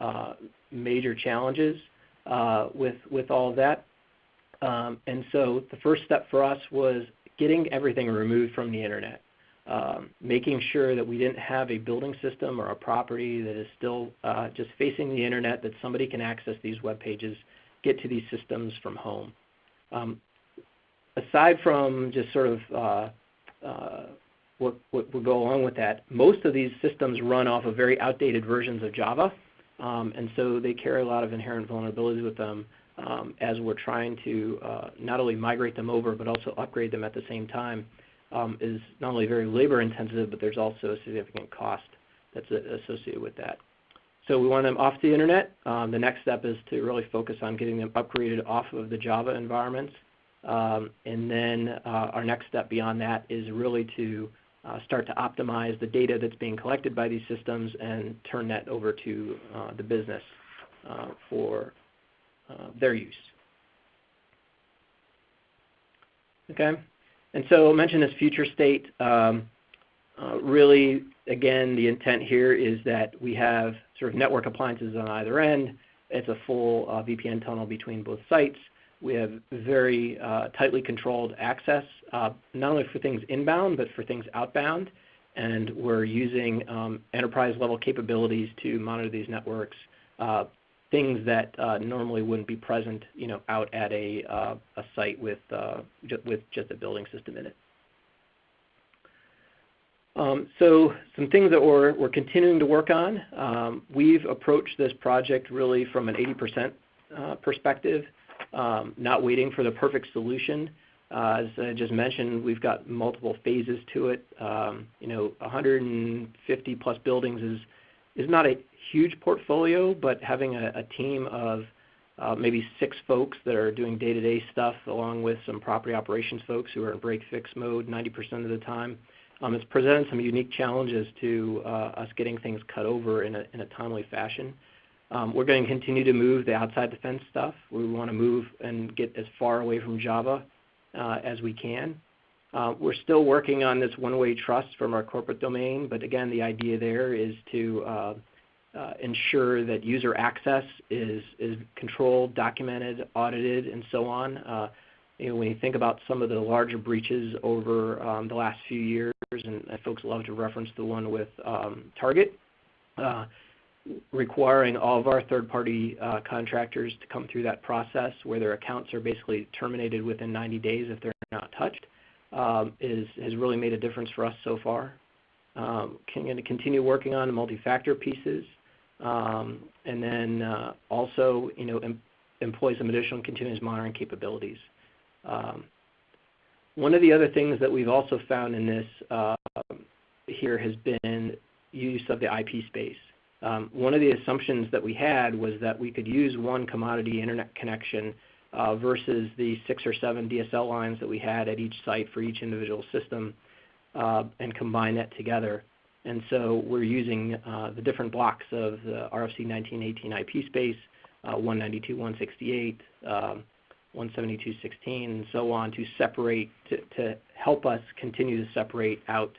Speaker 4: major challenges with all of that. And so the first step for us was getting everything removed from the internet, making sure that we didn't have a building system or a property that is still just facing the internet, that somebody can access these web pages, get to these systems from home. Aside from just sort of what would go along with that, most of these systems run off of very outdated versions of Java, and so they carry a lot of inherent vulnerabilities with them as we're trying to not only migrate them over but also upgrade them at the same time. Is not only very labor intensive, but there's also a significant cost that's associated with that. So we want them off the internet. The next step is to really focus on getting them upgraded off of the Java environments And then our next step beyond that is really to start to optimize the data that's being collected by these systems and turn that over to the business for their use. Okay, and so I mentioned this future state. Really, again, the intent here is that we have sort of network appliances on either end. It's a full VPN tunnel between both sites. We have very tightly controlled access, not only for things inbound, but for things outbound. And we're using enterprise-level capabilities to monitor these networks, things that normally wouldn't be present, out at a site with just a building system in it. So some things that we're continuing to work on. We've approached this project really from an 80% perspective, not waiting for the perfect solution. As I just mentioned, we've got multiple phases to it. 150 plus buildings is not a huge portfolio, but having a team of maybe 6 folks that are doing day-to-day stuff, along with some property operations folks who are in break-fix mode 90% of the time, it's presented some unique challenges to us getting things cut over in a timely fashion. We're going to continue to move the outside the fence stuff. We want to move and get as far away from Java as we can. We're still working on this one-way trust from our corporate domain, but again, the idea there is to ensure that user access is controlled, documented, audited, and so on. When you think about some of the larger breaches over the last few years, and folks love to reference the one with Target, requiring all of our third-party contractors to come through that process where their accounts are basically terminated within 90 days if they're not touched, has really made a difference for us so far. Going to continue working on the multi-factor pieces, and then also employ some additional continuous monitoring capabilities. One of the other things that we've also found in this here has been use of the IP space. One of the assumptions that we had was that we could use one commodity internet connection versus the 6 or 7 DSL lines that we had at each site for each individual system and combine that together. And so we're using the different blocks of the RFC 1918 IP space, 192.168, 172.16, and so on, to separate, to help us continue to separate out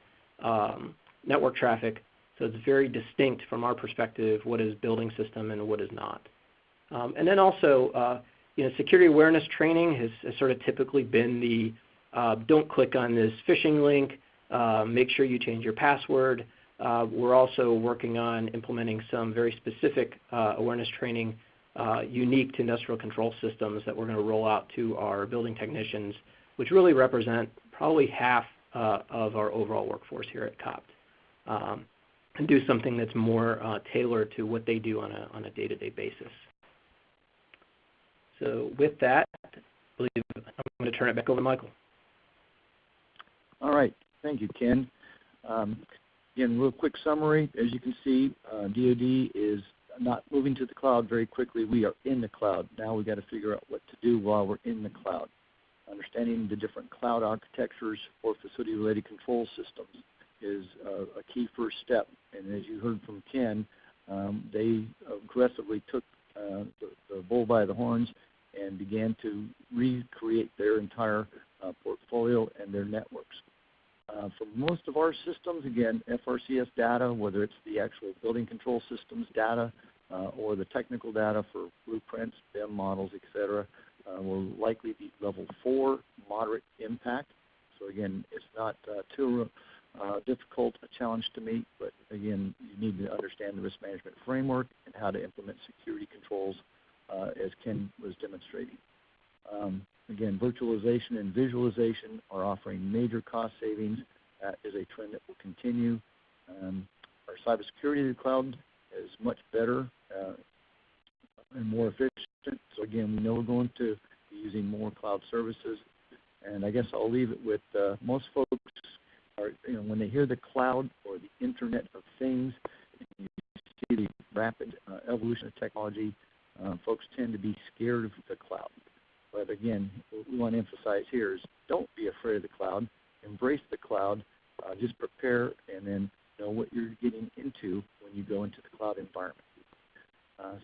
Speaker 4: network traffic. So it's very distinct from our perspective what is building system and what is not. And then also, security awareness training has sort of typically been the don't click on this phishing link, make sure you change your password. We're also working on implementing some very specific awareness training unique to industrial control systems that we're going to roll out to our building technicians, which really represent probably half of our overall workforce here at COPT, and do something that's more tailored to what they do on a day-to-day basis. So with that, I believe I'm going to turn it back over to Michael.
Speaker 3: All right. Thank you, Ken. Again, real quick summary. As you can see, DoD is not moving to the cloud very quickly. We are in the cloud. Now we've got to figure out what to do while we're in the cloud. Understanding the different cloud architectures for facility-related control systems is a key first step. And as you heard from Ken, they aggressively took the bull by the horns and began to recreate their entire portfolio and their networks. For most of our systems, again, FRCS data, whether it's the actual building control systems data or the technical data for blueprints, BIM models, etc., will likely be level 4, moderate impact. So again, it's not too difficult a challenge to meet, but again, you need to understand the risk management framework and how to implement security controls as Ken was demonstrating. Again, virtualization and visualization are offering major cost savings. That is a trend that will continue. Our cybersecurity cloud is much better and more efficient. So again, we know we're going to be using more cloud services. And I guess I'll leave it with most folks are, when they hear the cloud or the Internet of Things, you see the rapid evolution of technology, folks tend to be scared of the cloud. But again, what we want to emphasize here is don't be afraid of the cloud. Embrace the cloud. Just prepare and then know what you're getting into when you go into the cloud environment.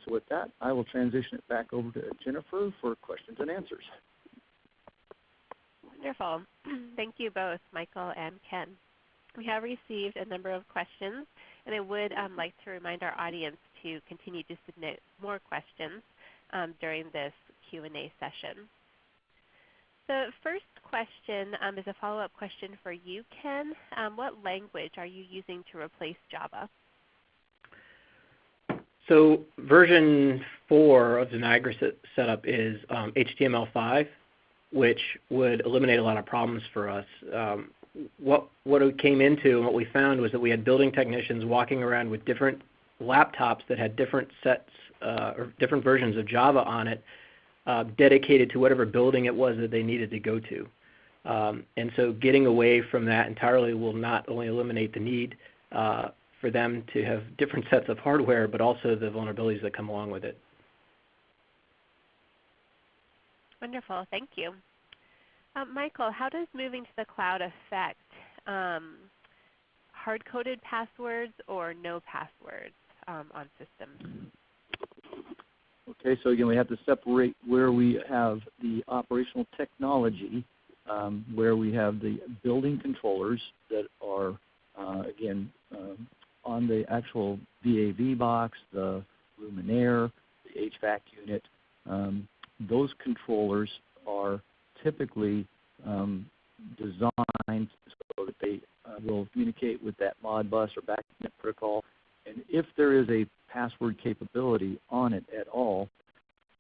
Speaker 3: So with that, I will transition it back over to Jennifer for questions and answers.
Speaker 1: Wonderful. Thank you both, Michael and Ken. We have received a number of questions, and I would like to remind our audience to continue to submit more questions during this Q&A session. The first question is a follow-up question for you, Ken. What language are you using to replace Java?
Speaker 4: So version 4 of the Niagara setup is HTML5, which would eliminate a lot of problems for us. What we came into and what we found was that we had building technicians walking around with different laptops that had different sets or different versions of Java on it, dedicated to whatever building it was that they needed to go to. And so getting away from that entirely will not only eliminate the need for them to have different sets of hardware, but also the vulnerabilities that come along with it.
Speaker 1: Wonderful, thank you. Michael, how does moving to the cloud affect hard-coded passwords or no passwords on systems?
Speaker 3: Okay, so again, we have to separate where we have the operational technology, where we have the building controllers that are, again, on the actual VAV box, the luminaire, the HVAC unit. Those controllers are typically designed so that they will communicate with that Modbus or BACNet protocol. And if there is a password capability on it at all,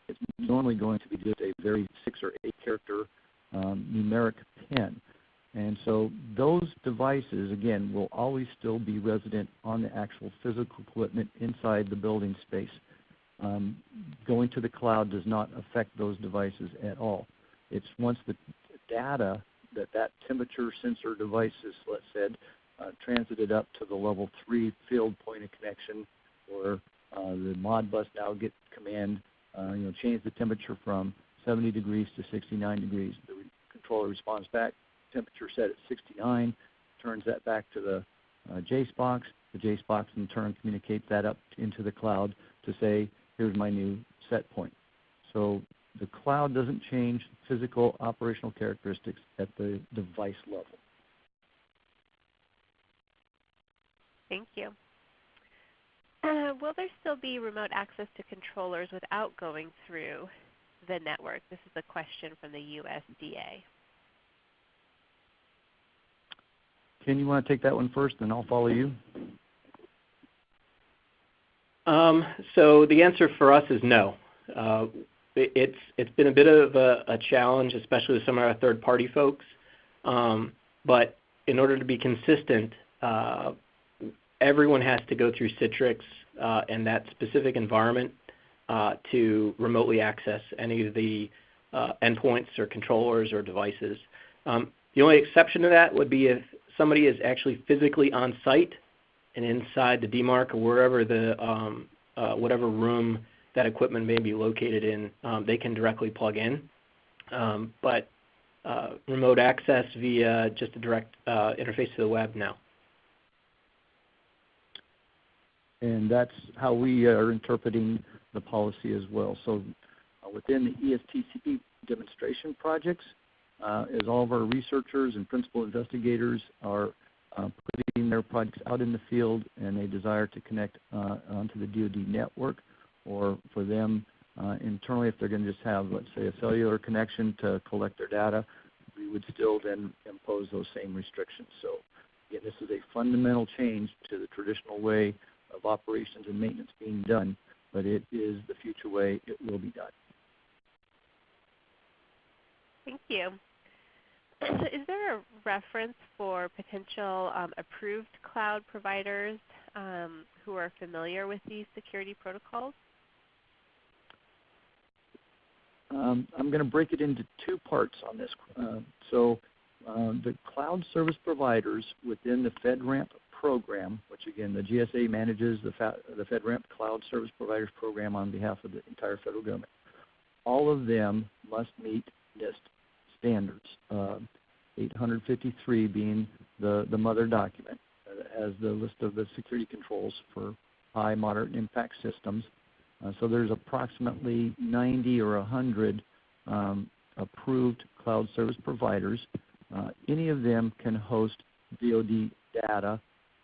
Speaker 3: it's normally going to be just a very 6 or 8 character numeric PIN. And so those devices, again, will always still be resident on the actual physical equipment inside the building space. Going to the cloud does not affect those devices at all. It's once the data that temperature sensor device is, let's say, transited up to the level 3 field point of connection, or the Modbus now get command, change the temperature from 70 degrees to 69 degrees. The controller responds back, temperature set at 69, turns that back to the JACE box. The JACE box in turn communicates that up into the cloud to say, here's my new set point. So the cloud doesn't change physical operational characteristics at the device level.
Speaker 1: Thank you. Will there still be remote access to controllers without going through the network? This is a question from the USDA.
Speaker 3: Ken, you want to take that one first, and I'll follow you?
Speaker 4: So the answer for us is no. It's been a bit of a challenge, especially with some of our third-party folks. But in order to be consistent, everyone has to go through Citrix and that specific environment to remotely access any of the endpoints or controllers or devices. The only exception to that would be if somebody is actually physically on site and inside the DMARC or wherever the whatever room that equipment may be located in, they can directly plug in. But remote access via just a direct interface to the web, no.
Speaker 3: And that's how we are interpreting the policy as well. So within the ESTCP demonstration projects, as all of our researchers and principal investigators are putting their projects out in the field and they desire to connect onto the DoD network, or for them internally, if they're going to just have, let's say, a cellular connection to collect their data, we would still then impose those same restrictions. So again, this is a fundamental change to the traditional way of operations and maintenance being done, but it is the future way it will be done.
Speaker 1: Thank you. Is there a reference for potential approved cloud providers who are familiar with these security protocols?
Speaker 3: I'm going to break it into two parts on this. So the cloud service providers within the FedRAMP program, which again the GSA manages the FedRAMP Cloud Service Providers Program on behalf of the entire federal government. all of them must meet NIST standards. 853 being the mother document as the list of the security controls for high, moderate, and impact systems. So there's approximately 90 or 100 approved cloud service providers. Any of them can host DOD data.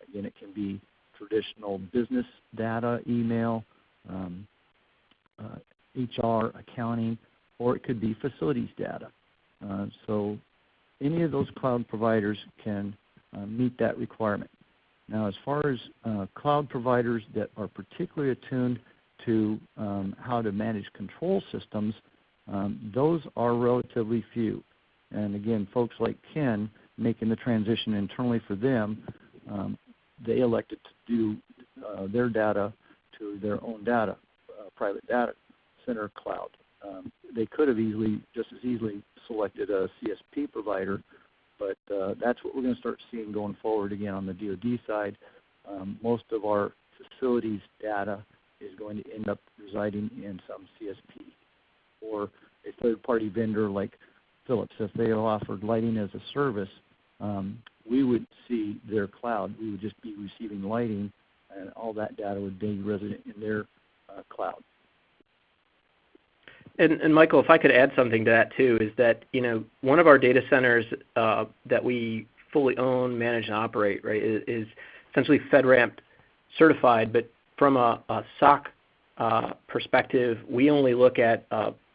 Speaker 3: Again, it can be traditional business data, email, HR, accounting, or it could be facilities data. So any of those cloud providers can meet that requirement. Now, as far as cloud providers that are particularly attuned to how to manage control systems, those are relatively few. And again, folks like Ken making the transition internally for them, they elected to do their data to their own data, private data center cloud. They could have just as easily selected a CSP provider, but that's what we're going to start seeing going forward again on the DoD side. Most of our facilities data is going to end up residing in some CSP or a third-party vendor like Philips. If they offered lighting as a service, we would see their cloud. We would just be receiving lighting, and all that data would be resident in their cloud.
Speaker 4: And Michael, if I could add something to that too, is that one of our data centers that we fully own, manage, and operate, right, is essentially FedRAMP certified. But from a SOC perspective, we only look at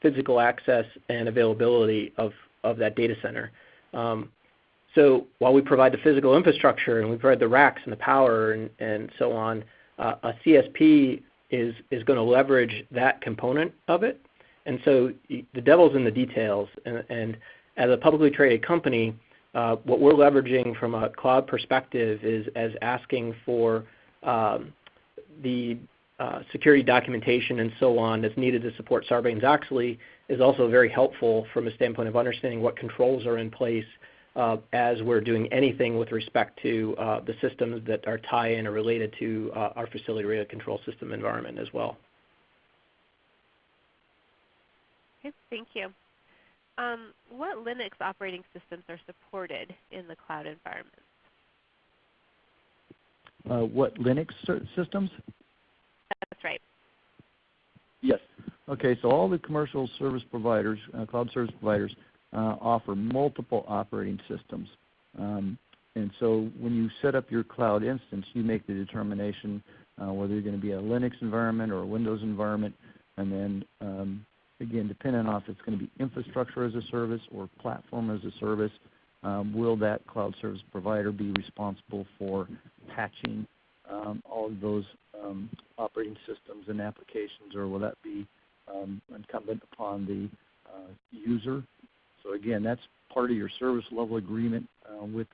Speaker 4: physical access and availability of that data center. So while we provide the physical infrastructure and we provide the racks and the power and so on, a CSP is going to leverage that component of it. And so the devil's in the details. And as a publicly traded company, what we're leveraging from a cloud perspective is as asking for the security documentation and so on that's needed to support Sarbanes-Oxley is also very helpful from a standpoint of understanding what controls are in place as we're doing anything with respect to the systems that are tie-in or related to our facility-related control system environment as well.
Speaker 1: Okay, thank you. What Linux operating systems are supported in the cloud environment?
Speaker 3: What Linux systems?
Speaker 1: That's right.
Speaker 3: Yes. Okay, so all the commercial service providers, cloud service providers, offer multiple operating systems. And so when you set up your cloud instance, you make the determination whether you're going to be a Linux environment or a Windows environment. And then, again, depending on if it's going to be infrastructure as a service or platform as a service, will that cloud service provider be responsible for patching all of those operating systems and applications, or will that be incumbent upon the user? So again, that's part of your service level agreement with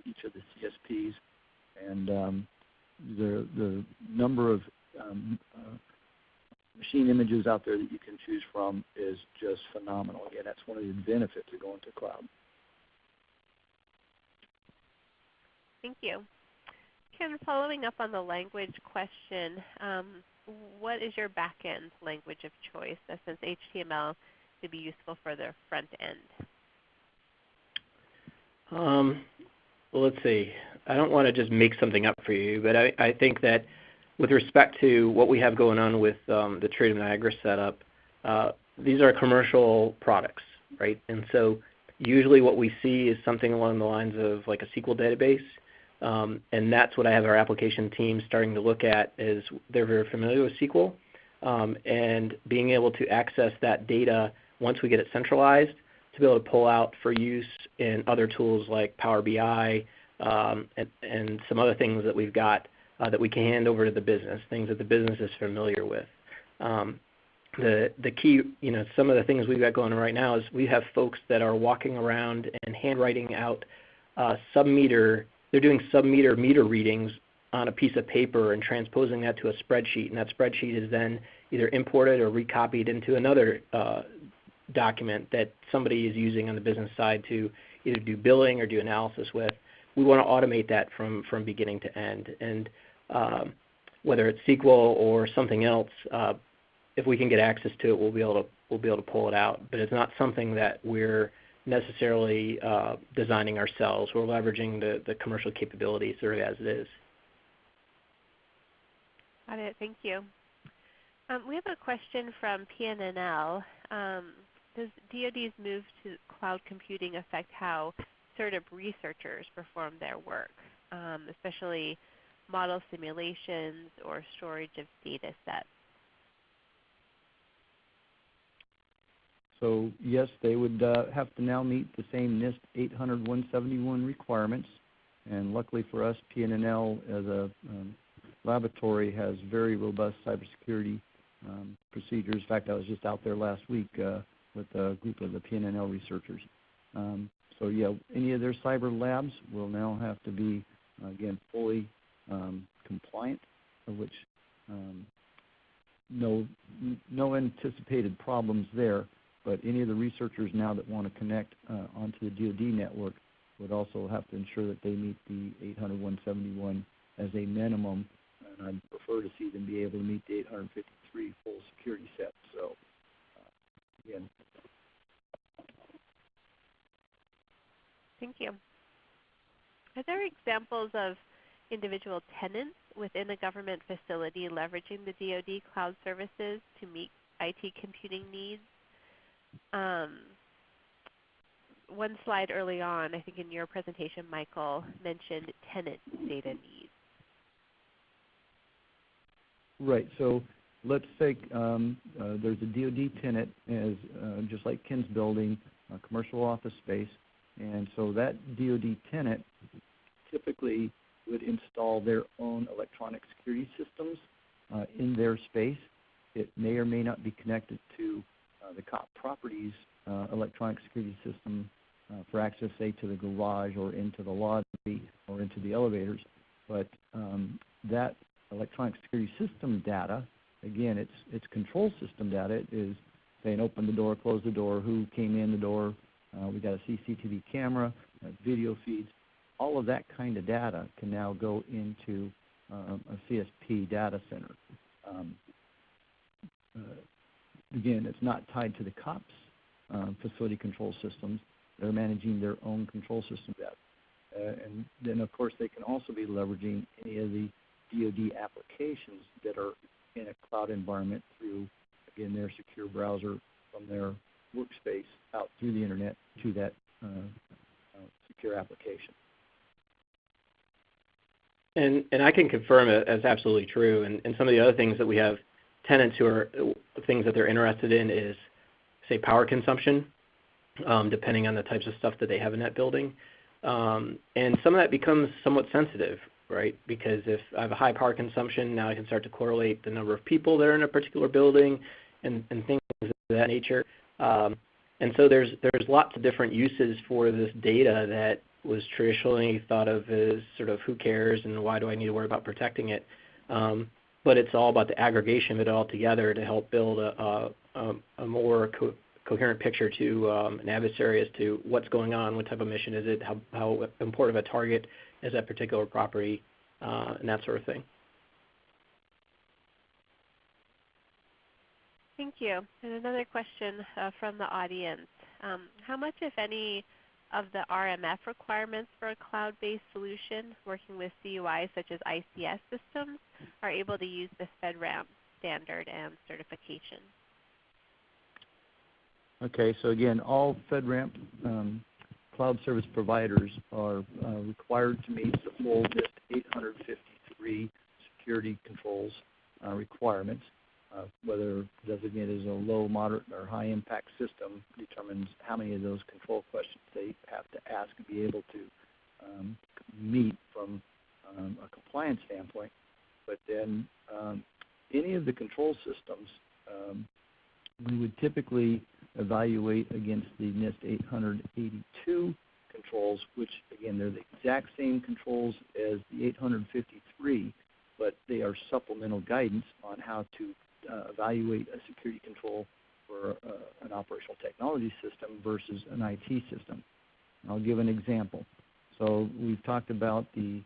Speaker 3: each of the CSPs, and the number of machine images out there that you can choose from is just phenomenal. Again, that's one of the benefits of going to cloud.
Speaker 1: Thank you. Ken, following up on the language question, what is your back-end language of choice, since HTML to be useful for the front end?
Speaker 4: Well, let's see. I don't want to just make something up for you, but I think that with respect to what we have going on with the Tridium Niagara setup, these are commercial products, right? And so usually what we see is something along the lines of like a SQL database. And that's what I have our application team starting to look at, is they're very familiar with SQL, and being able to access that data once we get it centralized to be able to pull out for use in other tools like Power BI and some other things that we've got that we can hand over to the business, things that the business is familiar with. The key, some of the things we've got going on right now is we have folks that are walking around and handwriting out sub-meter. They're doing sub-meter meter readings on a piece of paper and transposing that to a spreadsheet, and that spreadsheet is then either imported or recopied into another document that somebody is using on the business side to either do billing or do analysis with. We want to automate that from beginning to end. And whether it's SQL or something else, if we can get access to it, we'll be able to pull it out. But it's not something that we're necessarily designing ourselves. We're leveraging the commercial capabilities sort of as it is.
Speaker 1: Got it. Thank you. We have a question from PNNL. Does DoD's move to cloud computing affect how CERDIP researchers perform their work, especially model simulations or storage of data sets?
Speaker 3: So yes, they would have to now meet the same NIST 800-171 requirements. And luckily for us, PNNL as a laboratory has very robust cybersecurity procedures. In fact, I was just out there last week with a group of the PNNL researchers. So yeah, any of their cyber labs will now have to be, again, fully compliant, of which no anticipated problems there. But any of the researchers now that want to connect onto the DoD network would also have to ensure that they meet the 800-171 as a minimum, and I'd prefer to see them be able to meet the 853 full security set. So again.
Speaker 1: Thank you. Are there examples of individual tenants within a government facility leveraging the DoD cloud services to meet IT computing needs? One slide early on, I think in your presentation, Michael, mentioned tenant data needs.
Speaker 3: Right. So let's say there's a DoD tenant, as just like Ken's building, a commercial office space, and so that DoD tenant typically would install their own electronic security systems in their space. It may or may not be connected to the COPT properties electronic security system for access, say, to the garage or into the lobby or into the elevators. But that electronic security system data, again, it's control system data. It is saying open the door, close the door, who came in the door. We got a CCTV camera, video feeds. All of that kind of data can now go into a CSP data center. Again, it's not tied to the COPS facility control systems. They're managing their own control system data. And then, of course, they can also be leveraging any of the DoD applications that are in a cloud environment through, again, their secure browser from their workspace out through the internet to that secure application.
Speaker 4: And I can confirm it as absolutely true. And some of the other things that we have tenants who are things that they're interested in is, say, power consumption, depending on the types of stuff that they have in that building. And some of that becomes somewhat sensitive, right? Because if I have a high power consumption, now I can start to correlate the number of people that are in a particular building and things of that nature. And so there's lots of different uses for this data that was traditionally thought of as sort of who cares and why do I need to worry about protecting it. But it's all about the aggregation of it all together to help build a more coherent picture to an adversary as to what's going on, what type of mission is it, how important of a target is that particular property, and that sort of thing.
Speaker 1: Thank you. And another question from the audience. How much, if any, of the RMF requirements for a cloud-based solution working with CUI such as ICS systems are able to use the FedRAMP standard and certification?
Speaker 3: Okay, so again, all FedRAMP cloud service providers are required to meet the full NIST 853 security controls requirements. Whether designated as a low, moderate, or high impact system determines how many of those control questions they have to ask and be able to meet from a compliance standpoint. But then any of the control systems we would typically evaluate against the NIST 882 controls, which again, they're the exact same controls as the 853, but they are supplemental guidance on how to evaluate a security control for an operational technology system versus an IT system. I'll give an example. So we've talked about the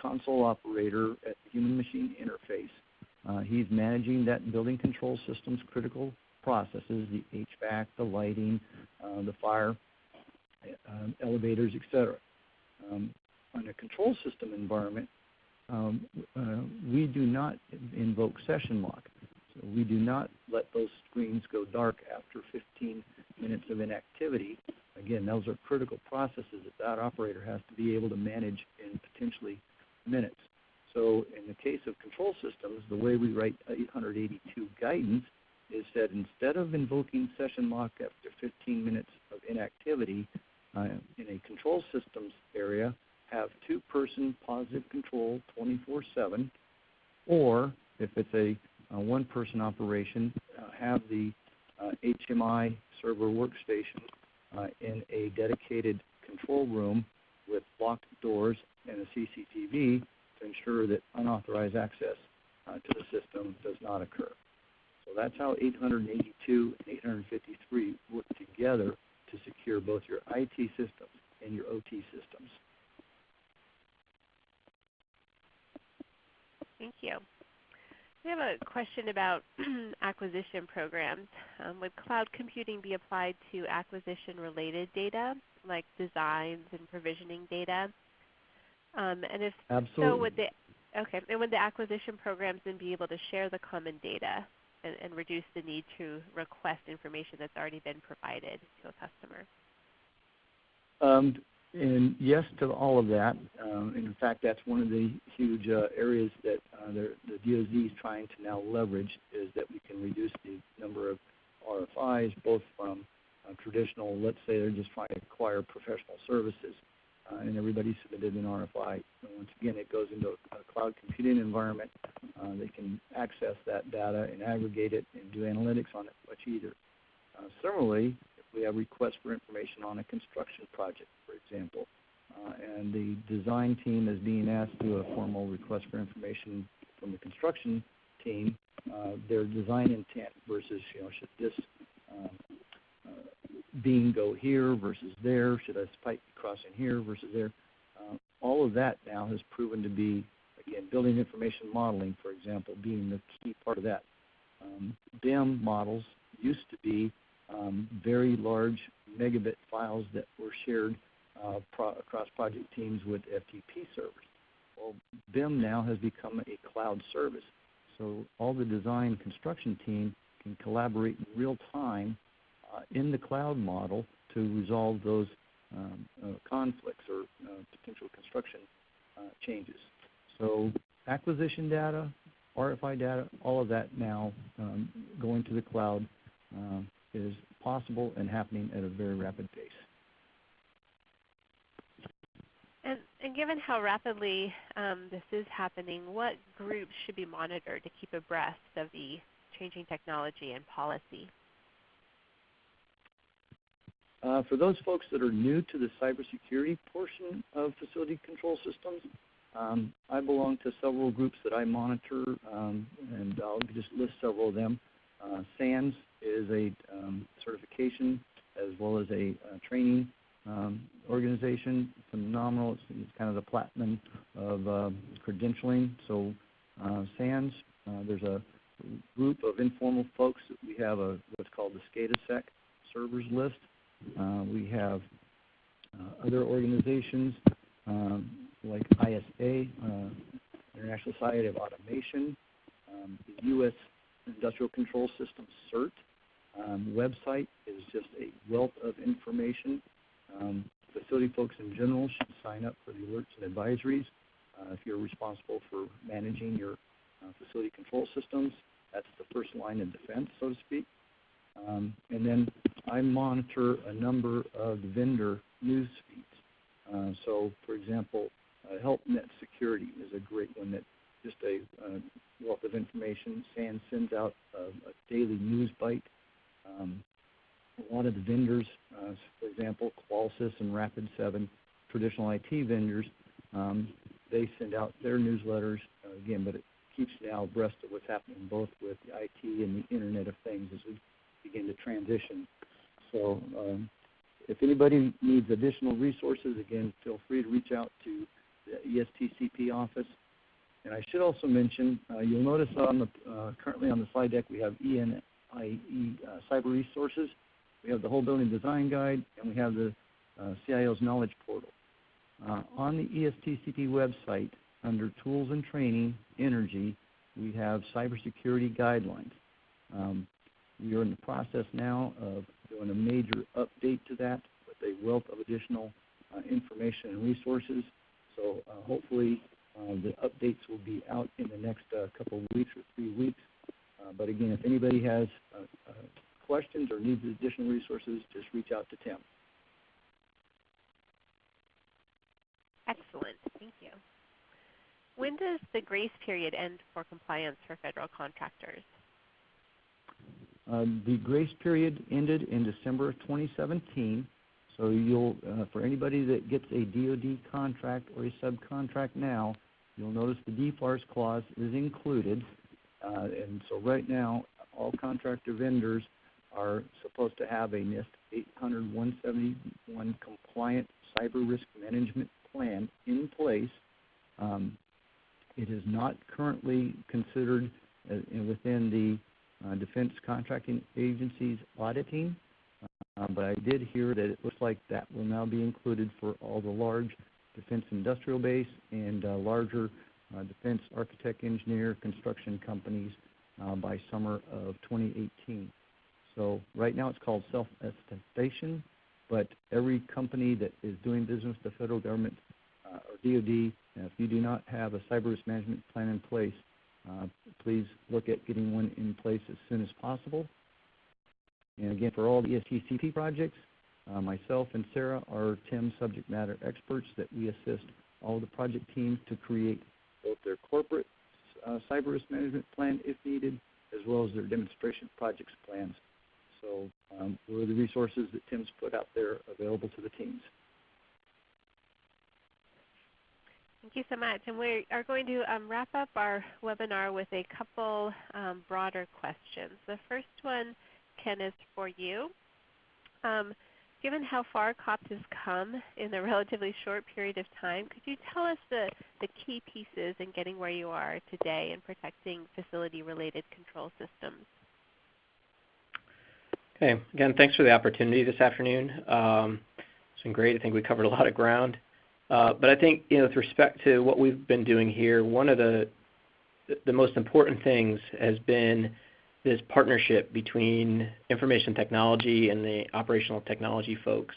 Speaker 3: console operator at the human-machine interface He's managing that building control system's critical processes, the HVAC, the lighting, the fire, elevators, etc. On a control system environment, we do not invoke session lock. So we do not let those screens go dark after 15 minutes of inactivity. Again, those are critical processes that operator has to be able to manage in potentially minutes. So in the case of control systems, the way we write 882 guidance is that instead of invoking session lock after 15 minutes of inactivity in a control systems area, have two-person positive control 24/7, or if it's a one-person operation, have the HMI server workstation in a dedicated control room with locked doors and a CCTV to ensure that unauthorized access to the system does not occur. So that's how 882 and 853 work together to secure both your IT systems and your OT systems.
Speaker 1: Thank you. We have a question about acquisition programs. Would cloud computing be applied to acquisition-related data, like designs and provisioning data? And if
Speaker 3: Absolutely.
Speaker 1: so, would the acquisition programs then be able to share the common data and reduce the need to request information that's already been provided to a customer?
Speaker 3: And yes to all of that. In fact, that's one of the huge areas that the DOD is trying to now leverage, is that we can reduce the number of RFIs, both from traditional, let's say they're just trying to acquire professional services, and everybody submitted an RFI. And once again, it goes into a cloud computing environment. They can access that data and aggregate it and do analytics on it much easier. Similarly, if we have requests for information on a construction project, for example, and the design team is being asked to do a formal request for information from the construction team, their design intent versus, should this beam go here versus there, should a pipe be crossing here versus there, all of that now has proven to be, again, building information modeling, for example, being the key part of that. BIM models used to be very large megabit files that were shared across project teams with FTP servers. Well, BIM now has become a cloud service. So all the design construction team can collaborate in real time in the cloud model to resolve those conflicts or potential construction changes. So acquisition data, RFI data, all of that now going to the cloud is possible and happening at a very rapid pace.
Speaker 1: And given how rapidly this is happening, what groups should be monitored to keep abreast of the changing technology and policy?
Speaker 3: For those folks that are new to the cybersecurity portion of facility control systems, I belong to several groups that I monitor, and I'll just list several of them. SANS is a certification as well as a training organization. Phenomenal. It's kind of the platinum of credentialing. So SANS, there's a group of informal folks. We have what's called the SCADASEC servers list. We have other organizations like ISA, International Society of Automation, the U.S. Industrial Control Systems CERT. Website is just a wealth of information. Facility folks in general should sign up for the alerts and advisories. If you're responsible for managing your facility control systems, that's the first line of defense, so to speak. And then I monitor a number of vendor news feeds. So, for example, HelpNet Security is a great one that just a wealth of information. SANS sends out a daily news bite. A lot of the vendors, for example, Qualsys and Rapid7, traditional IT vendors, they send out their newsletters, again, but it keeps you now abreast of what's happening both with the IT and the Internet of Things as we begin to transition. So if anybody needs additional resources, again, feel free to reach out to the ESTCP office. And I should also mention, you'll notice on the, currently on the slide deck we have ENIE Cyber Resources. We have the whole building design guide, and we have the CIO's Knowledge Portal. On the ESTCP website, under Tools and Training, Energy, we have cybersecurity guidelines. We are in the process now of doing a major update to that with a wealth of additional information and resources. So hopefully the updates will be out in the next couple of weeks or 3 weeks. But again, if anybody has questions or needs additional resources, just reach out to Tim.
Speaker 1: Excellent. Thank you. When does the grace period end for compliance for federal contractors?
Speaker 3: The grace period ended in December of 2017. So you'll, for anybody that gets a DOD contract or a subcontract now, you'll notice the DFARS clause is included. And so right now, all contractor vendors are supposed to have a NIST 800-171 compliant cyber risk management plan in place. It is not currently considered within the Defense Contracting Agency's auditing, but I did hear that it looks like that will now be included for all the large defense industrial base and larger defense architect, engineer, construction companies by summer of 2018. So right now it's called self-attestation, but every company that is doing business with the federal government or DOD, if you do not have a cyber risk management plan in place, please look at getting one in place as soon as possible. And again, for all the ESTCP projects, myself and Sarah are TIM subject matter experts that we assist all the project teams to create both their corporate cyber risk management plan if needed, as well as their demonstration projects plans. So we're the resources that Tim's put out there available to the teams.
Speaker 1: Thank you so much. And we are going to wrap up our webinar with a couple broader questions. The first one, Ken, is for you. Given how far COPT has come in a relatively short period of time, could you tell us the key pieces in getting where you are today in protecting facility-related control systems?
Speaker 4: Okay. Again, thanks for the opportunity this afternoon. It's been great. I think we covered a lot of ground. But I think, with respect to what we've been doing here, one of the most important things has been this partnership between information technology and the operational technology folks.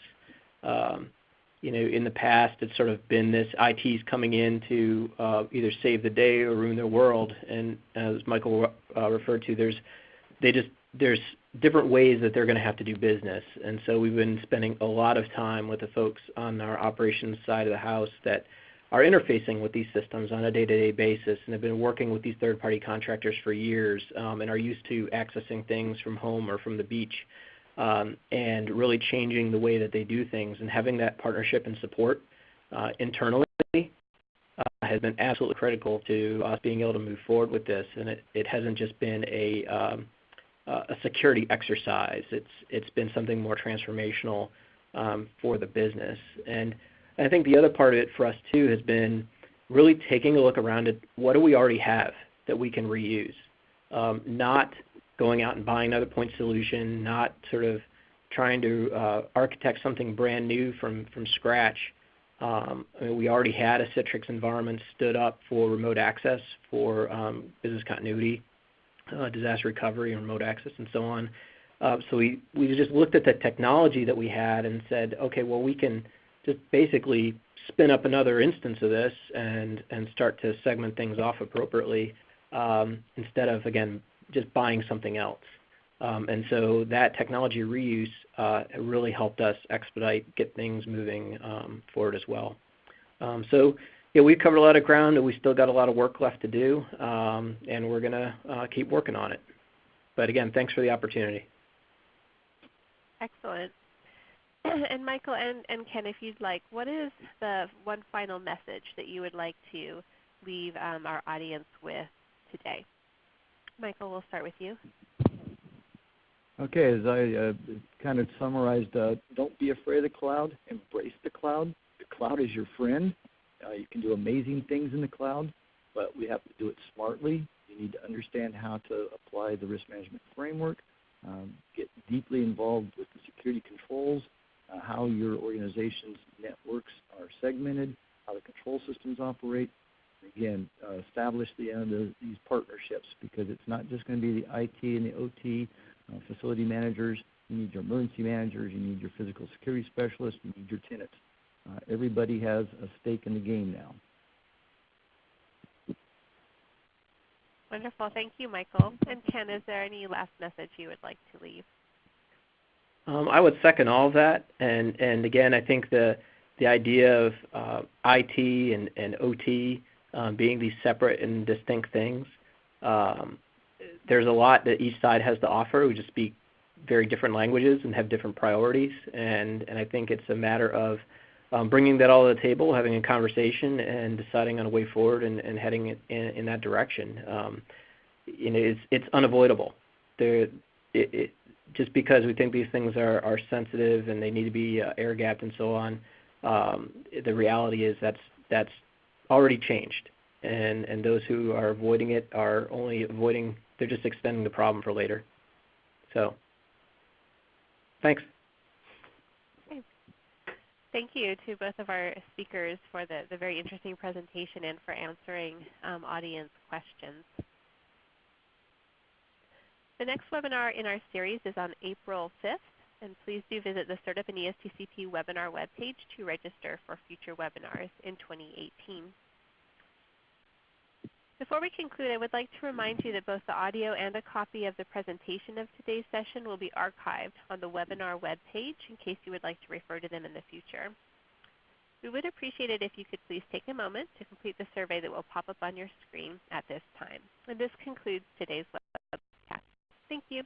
Speaker 4: In the past, it's sort of been this IT's coming in to either save the day or ruin their world. And as Michael referred to, there's different ways that they're going to have to do business. And so we've been spending a lot of time with the folks on our operations side of the house that are interfacing with these systems on a day-to-day basis and have been working with these third-party contractors for years and are used to accessing things from home or from the beach and really changing the way that they do things. And having that partnership and support internally has been absolutely critical to us being able to move forward with this. And it hasn't just been a security exercise. It's been something more transformational for the business. And I think the other part of it for us too has been really taking a look around at what do we already have that we can reuse, not going out and buying another point solution, not sort of trying to architect something brand new from scratch. We already had a Citrix environment stood up for remote access for business continuity, disaster recovery, and remote access, and so on. So we just looked at the technology that we had and said, okay, well, we can just basically spin up another instance of this and start to segment things off appropriately instead of, again, just buying something else. And so that technology reuse really helped us expedite, get things moving forward as well. So yeah, we've covered a lot of ground, and we still got a lot of work left to do, and we're going to keep working on it. But again, thanks for the opportunity.
Speaker 1: Excellent. And Michael and Ken, if you'd like, what is the one final message that you would like to leave our audience with today? Michael, we'll start with you.
Speaker 3: Okay, as I kind of summarized, don't be afraid of the cloud. Embrace the cloud. The cloud is your friend. You can do amazing things in the cloud. but we have to do it smartly. You need to understand how to apply the risk management framework, get deeply involved with the security controls, how your organization's networks are segmented, how the control systems operate. Again, establish these partnerships, because it's not just going to be the IT and the OT facility managers. You need your emergency managers. You need your physical security specialists. You need your tenants. Everybody has a stake in the game now.
Speaker 1: Wonderful. Thank you, Michael. And Ken, is there any last message you would like to leave?
Speaker 4: I would second all of that. And again, I think the idea of IT and OT being these separate and distinct things, there's a lot that each side has to offer. We just speak very different languages and have different priorities. And I think it's a matter of bringing that all to the table, having a conversation, and deciding on a way forward and heading it in that direction. It's unavoidable. Just because we think these things are sensitive and they need to be air-gapped and so on, the reality is that's already changed. And those who are avoiding it are only avoiding, they're just extending the problem for later. So, thanks.
Speaker 1: Okay. Thank you to both of our speakers for the very interesting presentation and for answering audience questions. The next webinar in our series is on April 5th, and please do visit the CERDIP and ESTCP webinar webpage to register for future webinars in 2018. Before we conclude, I would like to remind you that both the audio and a copy of the presentation of today's session will be archived on the webinar webpage in case you would like to refer to them in the future. We would appreciate it if you could please take a moment to complete the survey that will pop up on your screen at this time. And this concludes today's webcast. Thank you.